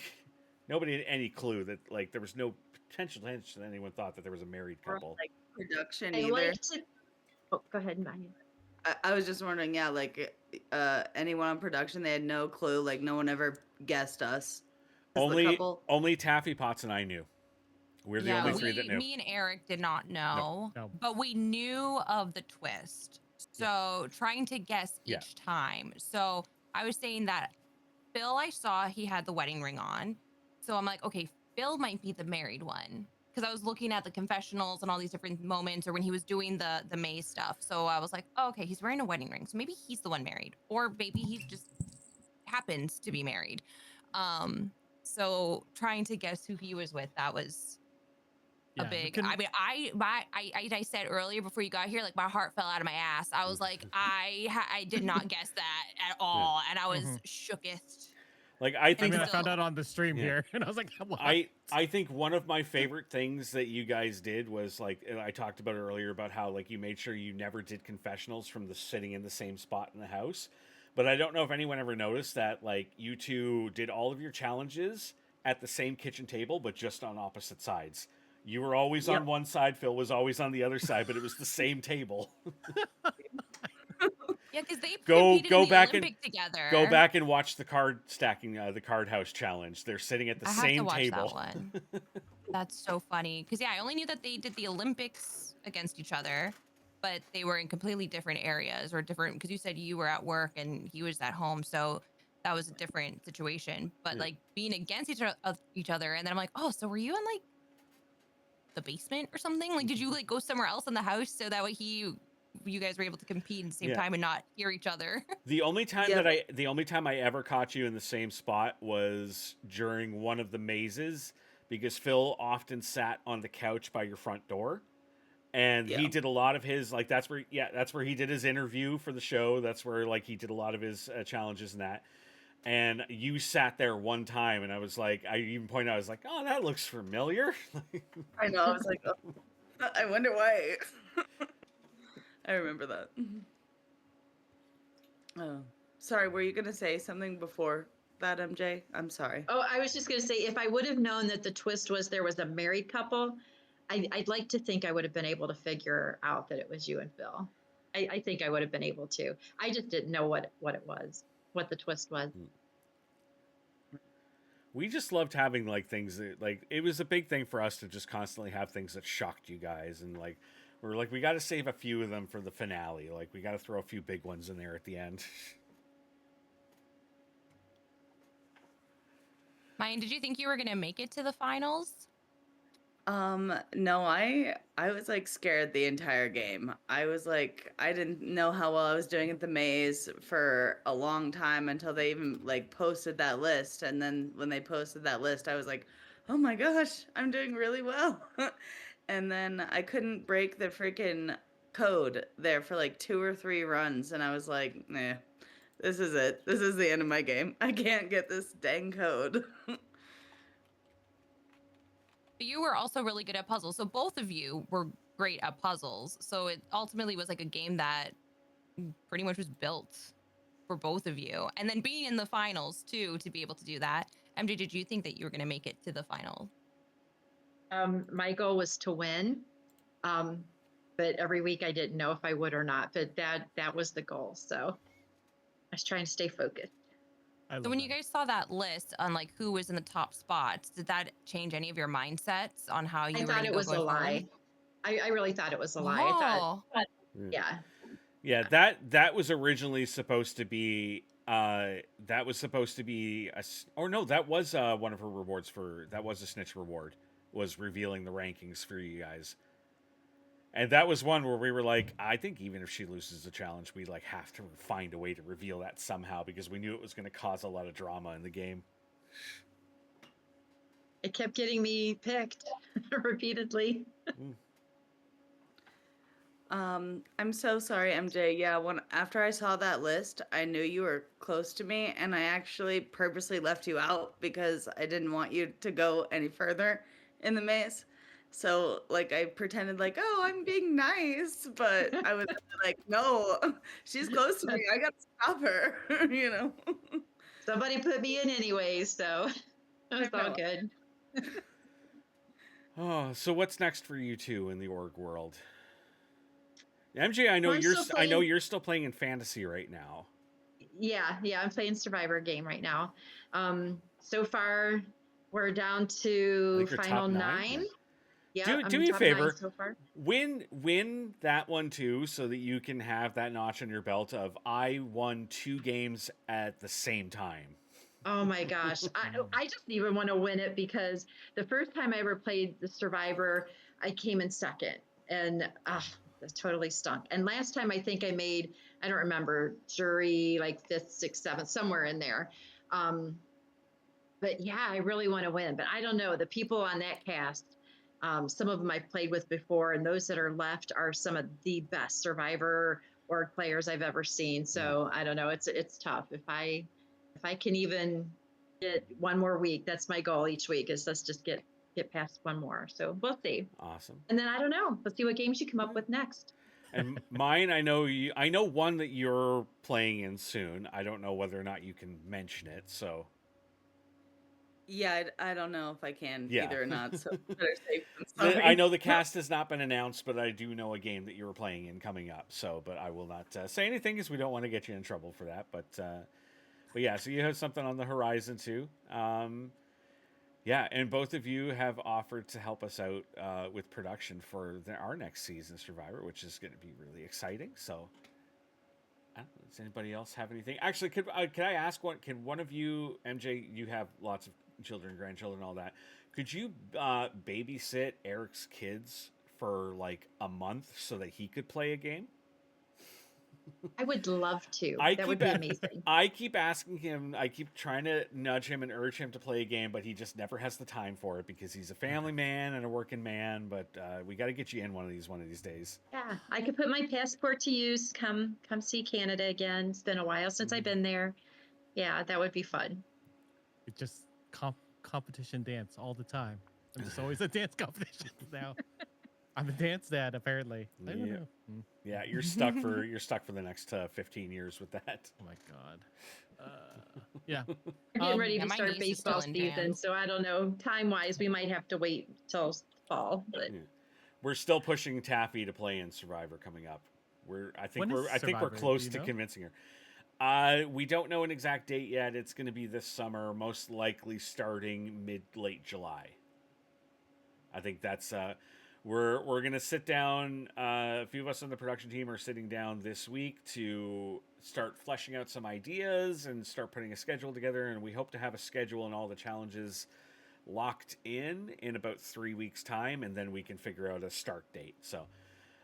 nobody had any clue that like there was no potential chance that anyone thought that there was a married Or couple. like production I either. like to. Oh, go ahead, Maya. I was just wondering, yeah, like anyone on production, they had no clue. Like no one ever guessed us as the Only couple. only Taffy Potts and I knew. We're the Yeah, only three that knew. me and Eric did not know, No. but we knew of the twist. So trying to guess Yeah. each time. So I was saying that Phil, I saw he had the wedding ring on. So I'm like, okay, Phil might be the married one. Because I was looking at the confessionals and all these different moments, or when he was doing the May stuff. So I was like, oh, okay, he's wearing a wedding ring. So maybe he's the one married. Or maybe he just happens to be married. So trying to guess who he was with, that was a Yeah, we big. can- I mean, I said earlier before you got here, like my heart fell out of my ass. I was like, I did not guess that at all, and I was shooketh. Like I I think mean, I still- found out on the stream Yeah. here, and I was like, what? I think one of my favorite things that you guys did was like, and I talked about it earlier about how like you made sure you never did confessionals from the sitting in the same spot in the house. But I don't know if anyone ever noticed that like you two did all of your challenges at the same kitchen table, but just on opposite sides. You were always on one side, Phil was always on the other side, but it was the same table. Yeah, because they Go competed in the back and Olympic together. go back and watch the card stacking, the card house challenge. They're sitting at the I have same to watch table. that one. That's so funny. Because yeah, I only knew that they did the Olympics against each other, but they were in completely different areas or different. Because you said you were at work and he was at home, so that was a different situation. But like being against each other, and then I'm like, oh, so were you in like the basement or something? Like, did you like go somewhere else in the house so that way you guys were able to compete at the same time and not hear each other? The only time the only time I ever caught you in the same spot was during one of the mazes because Phil often sat on the couch by your front door. And he did a lot of his like that's where he did his interview for the show. That's where like he did a lot of his challenges and that. And you sat there one time, and I was like, I even pointed out, I was like, oh, that looks familiar. I know. I was like, oh, I wonder why. I remember that. Oh, sorry. Were you gonna say something before that, MJ? I'm sorry. Oh, I was just going to say, if I would have known that the twist was there was a married couple, I'd like to think I would have been able to figure out that it was you and Phil. I think I would have been able to. I just didn't know what it was, what the twist was. We just loved having like things that like it was a big thing for us to just constantly have things that shocked you guys, and like we're like we got to save a few of them for the finale. Like we got to throw a few big ones in there at the end. Mayan, did you think you were gonna make it to the finals? No, I was like scared the entire game. I was like, I didn't know how well I was doing at the maze for a long time until they even like posted that list. And then when they posted that list, I was like, oh my gosh, I'm doing really well. And then I couldn't break the freaking code there for like 2 or 3 runs. And I was like, nah, this is it. This is the end of my game. I can't get this dang code. But you were also really good at puzzles. So both of you were great at puzzles. So it ultimately was like a game that pretty much was built for both of you. And then being in the finals too, to be able to do that. MJ, did you think that you were going to make it to the final? My goal was to win, but every week I didn't know if I would or not. But that was the goal. So I was trying to stay focused. So when you guys saw that list on like who was in the top spots, did that change any of your mindsets on how you I were thought going to it go was a going forward? lie. I really thought it was a lie. I thought, yeah. Yeah, that was originally supposed to be that was supposed to be or no, that was one of her rewards for that was a snitch reward, was revealing the rankings for you guys. And that was one where we were like, I think even if she loses the challenge, we like have to find a way to reveal that somehow because we knew it was going to cause a lot of drama in the game. It kept getting me picked repeatedly. I'm so sorry, MJ. Yeah, after I saw that list, I knew you were close to me, and I actually purposely left you out because I didn't want you to go any further in the maze. So like I pretended like, oh, I'm being nice, but I was like, no, she's close to me. I gotta stop her, you know. Somebody put me in anyway, so I it's all know. good. Oh, so what's next for you two in the org world? MJ, I know Well, I'm still I know playing. you're still playing in fantasy right now. Yeah, I'm playing Survivor game right now. So far we're down to I think you're final top 9. 9. Yeah, Do I'm me a top 9 favor. so far. Win that one too, so that you can have that notch on your belt of I won 2 games at the same time. Oh my gosh. I just even want to win it because the first time I ever played the Survivor, I came in second and that totally stunk. And last time I think I made, I don't remember, jury like 5th, 6th, 7th, somewhere in there. But yeah, I really want to win. But I don't know. The people on that cast, some of them I've played with before, and those that are left are some of the best Survivor org players I've ever seen. So I don't know. It's tough. If I can even get one more week, that's my goal each week. Is let's just get past one more. So we'll see. Awesome. And then I don't know. Let's see what games you come up with next. And mine, I know one that you're playing in soon. I don't know whether or not you can mention it. So Yeah, I don't know if I can Yeah. either or not. So better safe than sorry. I know the cast has not been announced, but I do know a game that you were playing in coming up. So, but I will not say anything because we don't want to get you in trouble for that. But yeah, so you have something on the horizon too. Yeah, and both of you have offered to help us out with production for our next season, Survivor, which is going to be really exciting. So, I don't know, does anybody else have anything? Actually, could I ask one? Can one of you, MJ, you have lots of children, grandchildren, all that? Could you babysit Eric's kids for like a month so that he could play a game? I would love to. I That would keep be amazing. I keep asking him. I keep trying to nudge him and urge him to play a game, but he just never has the time for it because he's a family man and a working man. But we got to get you in one of these days. Yeah, I could put my passport to use. Come see Canada again. It's been a while since I've been there. Yeah, that would be fun. It's just competition dance all the time. I'm just always at dance competitions now. I'm a dance dad, apparently. I don't Yeah. know. Yeah, you're stuck for the next 15 years with that. Oh my god. Yeah. We're getting ready Yeah, to my start niece is still baseball in season, dance. so I don't know. Time-wise, we might have to wait till fall. But Yeah. We're still pushing Taffy to play in Survivor coming up. I think When is we're Survivor? close Do to you know? convincing her. We don't know an exact date yet. It's going to be this summer, most likely starting late July. I think that's we're going to sit down. A few of us on the production team are sitting down this week to start fleshing out some ideas and start putting a schedule together. And we hope to have a schedule and all the challenges locked in about 3 weeks' time, and then we can figure out a start date. So,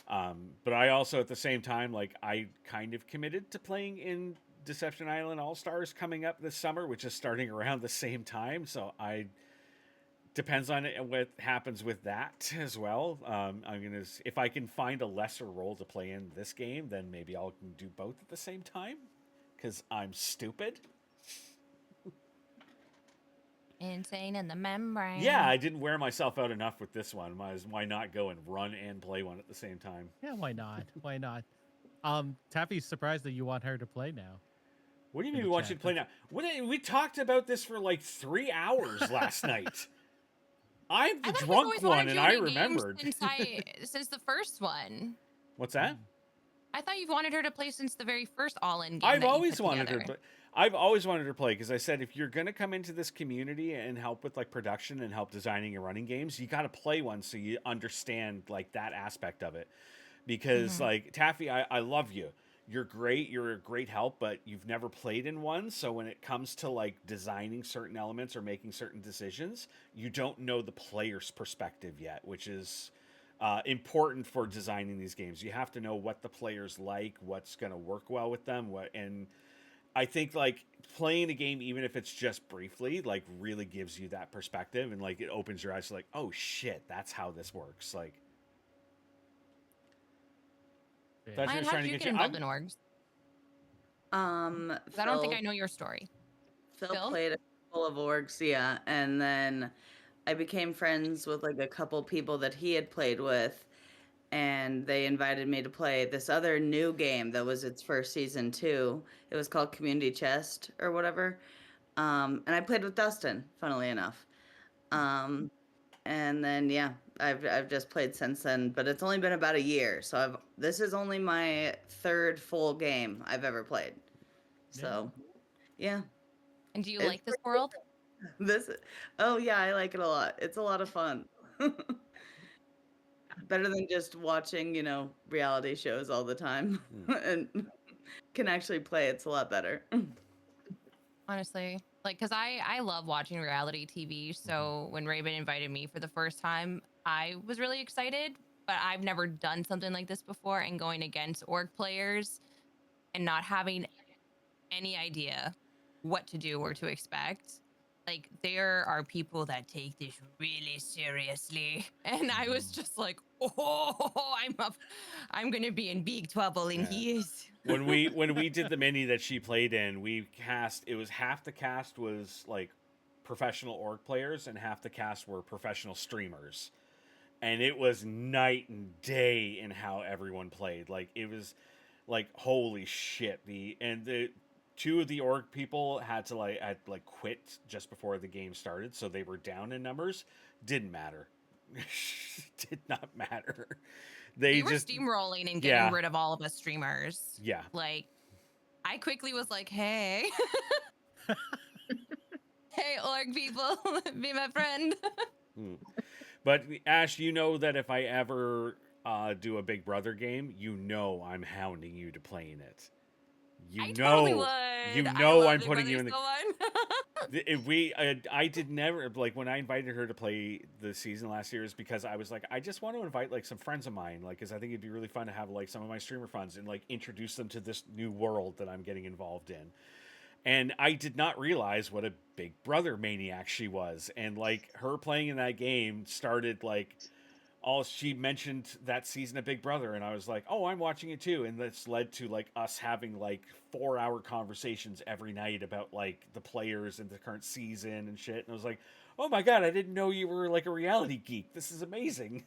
but I also at the same time, like, I kind of committed to playing in Deception Island All Stars coming up this summer, which is starting around the same time. So depends on what happens with that as well. If I can find a lesser role to play in this game, then maybe I'll do both at the same time because I'm stupid. Insane in the membrane. Yeah, I didn't wear myself out enough with this one. Why not go and run and play one at the same time? Yeah, why not? Why not? Taffy's surprised that you want her to play now. What do you In mean the we want chat, you to play now? We talked about this for like 3 hours last night. I'm the I thought you've drunk always one, wanted and to I do a game remembered. since the first one. What's that? I thought you've wanted her to play since the very first all-in game. I've that you always put wanted together. her. I've always wanted her to play because I said if you're gonna come into this community and help with like production and help designing and running games, you got to play one so you understand like that aspect of it. Because like Taffy, I love you. You're great. You're a great help, but you've never played in one. So when it comes to like designing certain elements or making certain decisions, you don't know the player's perspective yet, which is important for designing these games. You have to know what the players like, what's going to work well with them, and I think like playing a game, even if it's just briefly, like really gives you that perspective and like it opens your eyes to like, oh shit, that's how this works. Like, Yeah. that's Mine, just how trying did to you get get you. involved in orgs? 'Cause I don't think I know your story. Phil Phil? played a couple of orgs, yeah, and then I became friends with like a couple people that he had played with, and they invited me to play this other new game that was its first season too. It was called Community Chest or whatever. And I played with Dustin, funnily enough. Um, and then yeah, I've just played since then, but it's only been about a year. So this is only my third full game I've ever played. So yeah, And do you it's like this world? this. Oh yeah, I like it a lot. It's a lot of fun. Better than just watching, reality shows all the time, and can actually play. It's a lot better. Honestly, like, cause I love watching reality TV. So when Raven invited me for the first time, I was really excited. But I've never done something like this before, and going against org players and not having any idea what to do or to expect. Like, there are people that take this really seriously, and I was just like, "Oh, I'm gonna be in big trouble." And Yeah. he is. when we did the mini that she played in, we cast, it was half the cast was like professional org players and half the cast were professional streamers. And it was night and day in how everyone played. Like it was like holy shit. The two of the org people had to quit just before the game started, so they were down in numbers. Didn't matter. Did not matter. They We were just steamrolling and yeah getting rid of all of us streamers. yeah. Like, I quickly was like, "Hey, hey, org people, be my friend." Hmm. But Ash, you know that if I ever do a Big Brother game, I'm hounding you to play in it. I totally would. I love I'm Big putting Brother you in the. so much. If we, I did never like when I invited her to play the season last year is because I was like, I just want to invite like some friends of mine, like, because I think it'd be really fun to have like some of my streamer friends and like introduce them to this new world that I'm getting involved in. And I did not realize what a Big Brother maniac she was. And like her playing in that game started like all she mentioned that season of Big Brother, and I was like, "Oh, I'm watching it too." And that's led to like us having like 4-hour conversations every night about like the players and the current season and shit. And I was like, "Oh my god, I didn't know you were like a reality geek. This is amazing."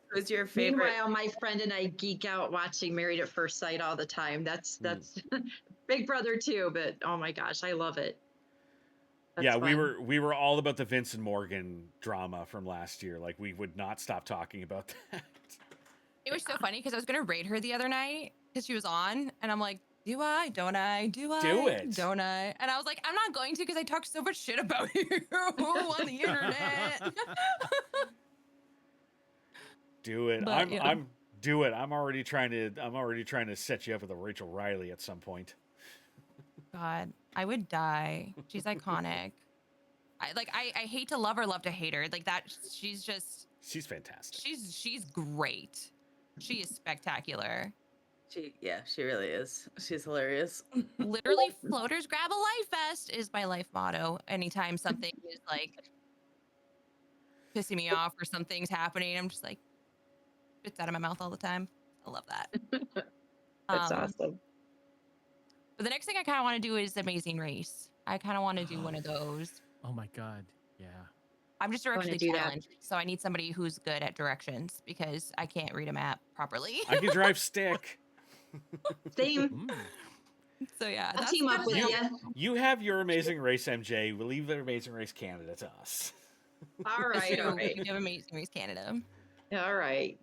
Who's your favorite? Meanwhile, my friend and I geek out watching Married at First Sight all the time. That's Big Brother too, but oh my gosh, I love it. That's Yeah, fun. we were all about the Vince and Morgan drama from last year. Like we would not stop talking about that. It was so funny because I was gonna raid her the other night because she was on, and I'm like, "Do I? Don't I? Do I? Do it. Don't I?" And I was like, "I'm not going to because I talk so much shit about you on the internet." Do it. But I'm do it. I'm already trying to set you up with a Rachel Riley at some point. God, I would die. She's iconic. I hate to love her, love to hate her. Like that, she's She's fantastic. she's great. She is spectacular. She really is. She's hilarious. Literally, floaters grab a life vest is my life motto. Anytime something is like pissing me off or something's happening, I'm just like, spits out of my mouth all the time. I love that. That's Um, awesome. but the next thing I kind of want to do is Amazing Race. I kind of want to do one of those. Oh my god. Yeah. I'm just wanna directionally do that. challenged, so I need somebody who's good at directions because I can't read a map properly. I can drive stick. Same. Mm. So yeah, I'll that's team up kind with of you. You have your Amazing Race, MJ. We'll leave the Amazing Race Canada to us. All That's right. true. All right. We do have Amazing Race Canada. All right.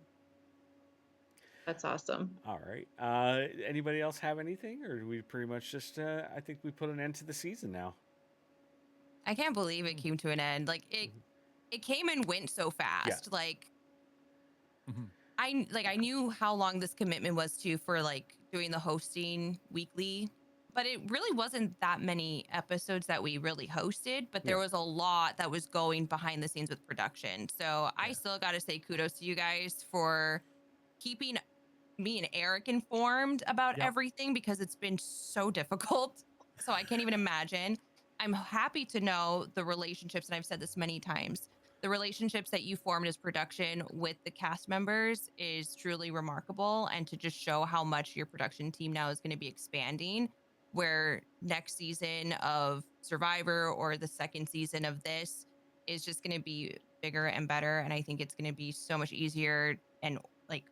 That's awesome. All right. Anybody else have anything, or do we pretty much just? I think we put an end to the season now. I can't believe it came to an end. Like it came and went so fast. Like Mhm. I knew how long this commitment was to for like doing the hosting weekly, but it really wasn't that many episodes that we really hosted, but there Yeah. was a lot that was going behind the scenes with production. So I still got to say kudos to you guys for keeping me and Eric informed about Yep. everything because it's been so difficult. So I can't even imagine. I'm happy to know the relationships, and I've said this many times. The relationships that you formed as production with the cast members is truly remarkable. And to just show how much your production team now is going to be expanding, where next season of Survivor or the second season of this, is just going to be bigger and better. And I think it's going to be so much easier and like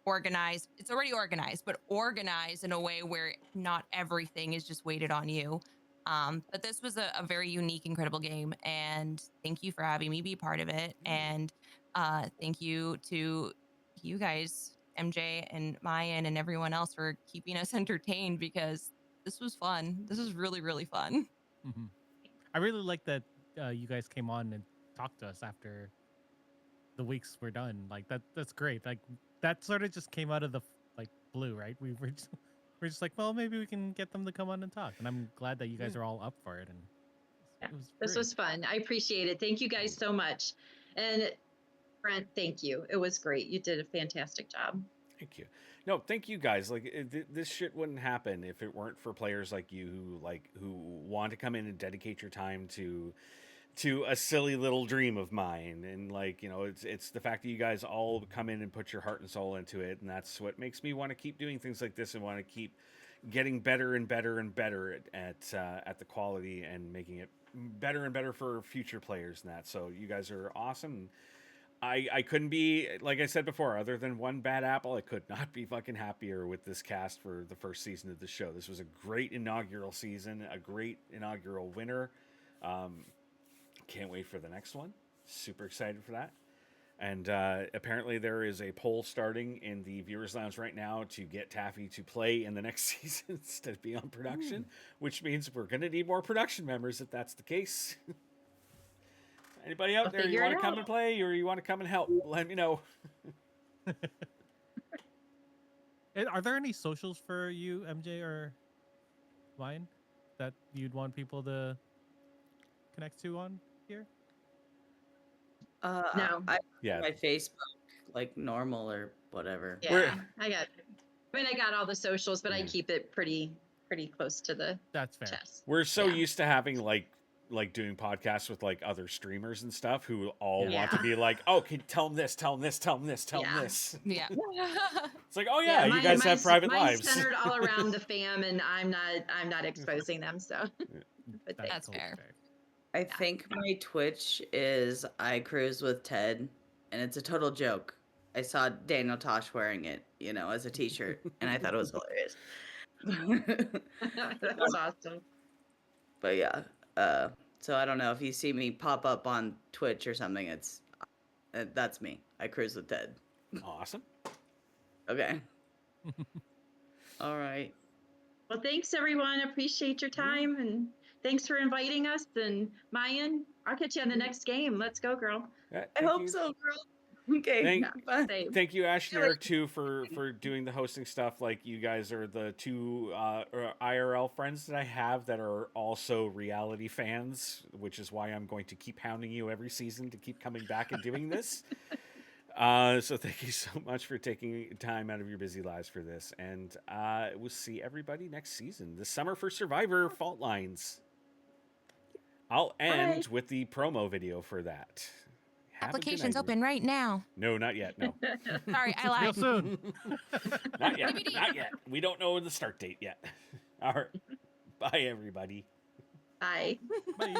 organized. It's already organized, but organized in a way where not everything is just weighted on you. But this was a very unique, incredible game. And thank you for having me be part of it. And thank you to you guys, MJ and Mayan and everyone else, for keeping us entertained, because this was fun. This was really, really fun. Mm-hmm. I really like that you guys came on and talked to us after the weeks were done. Like that's great. Like that sort of just came out of the like blue, right? We're just like, well, maybe we can get them to come on and talk. And I'm glad that you guys are all up for it. And Yeah, it was this great. was fun. I appreciate it. Thank you guys so much. And Brent, thank you. It was great. You did a fantastic job. Thank you. No, thank you guys. Like this shit wouldn't happen if it weren't for players like you who want to come in and dedicate your time to a silly little dream of mine. And like, you know, it's the fact that you guys all come in and put your heart and soul into it, and that's what makes me want to keep doing things like this and want to keep getting better and better and better at the quality and making it better and better for future players and that. So you guys are awesome. I couldn't be, like I said before, other than one bad apple, I could not be fucking happier with this cast for the first season of the show. This was a great inaugural season, a great inaugural winner. Can't wait for the next one. Super excited for that. And apparently there is a poll starting in the viewers lounge right now to get Taffy to play in the next season instead of being on production, which means we're going to need more production members if that's the case. Anybody out there, you want to come and play, or you want to come and help? Let me know. Are there any socials for you, MJ or Ryan, that you'd want people to connect to on here? No. Yeah. My Facebook, like normal or whatever. Yeah, I got all the socials, but I keep it pretty close to the That's fair. chest. We're so used to having like doing podcasts with like other streamers and stuff who all want to be like, oh, can tell them this, tell them this, tell them this, tell them this. Yeah. It's like, oh yeah, you guys have private lives. Mine's centered all around the fam, and I'm not exposing them. So, but That's fair. I think my Twitch is I Cruise with Ted, and it's a total joke. I saw Daniel Tosh wearing it, you know, as a t-shirt, and I thought it was hilarious. That's awesome. But yeah, so I don't know if you see me pop up on Twitch or something, it's that's me. I Cruise with Ted. Awesome. Okay. All right. Well, thanks everyone. Appreciate your time, and thanks for inviting us. And Mayan, I'll catch you on the next game. Let's go, girl. I hope so, girl. Okay. Thank you, Ash and Eric, too, for doing the hosting stuff. Like, you guys are the two IRL friends that I have that are also reality fans, which is why I'm going to keep hounding you every season to keep coming back and doing this. So thank you so much for taking time out of your busy lives for this. And we'll see everybody next season. This summer for Survivor Fault Lines. I'll end with the promo video for that. Applications open right now. No, not yet. No. Sorry, I lied. Real soon. Not yet. Not yet. We don't know the start date yet. All right. Bye, everybody. Bye. Bye.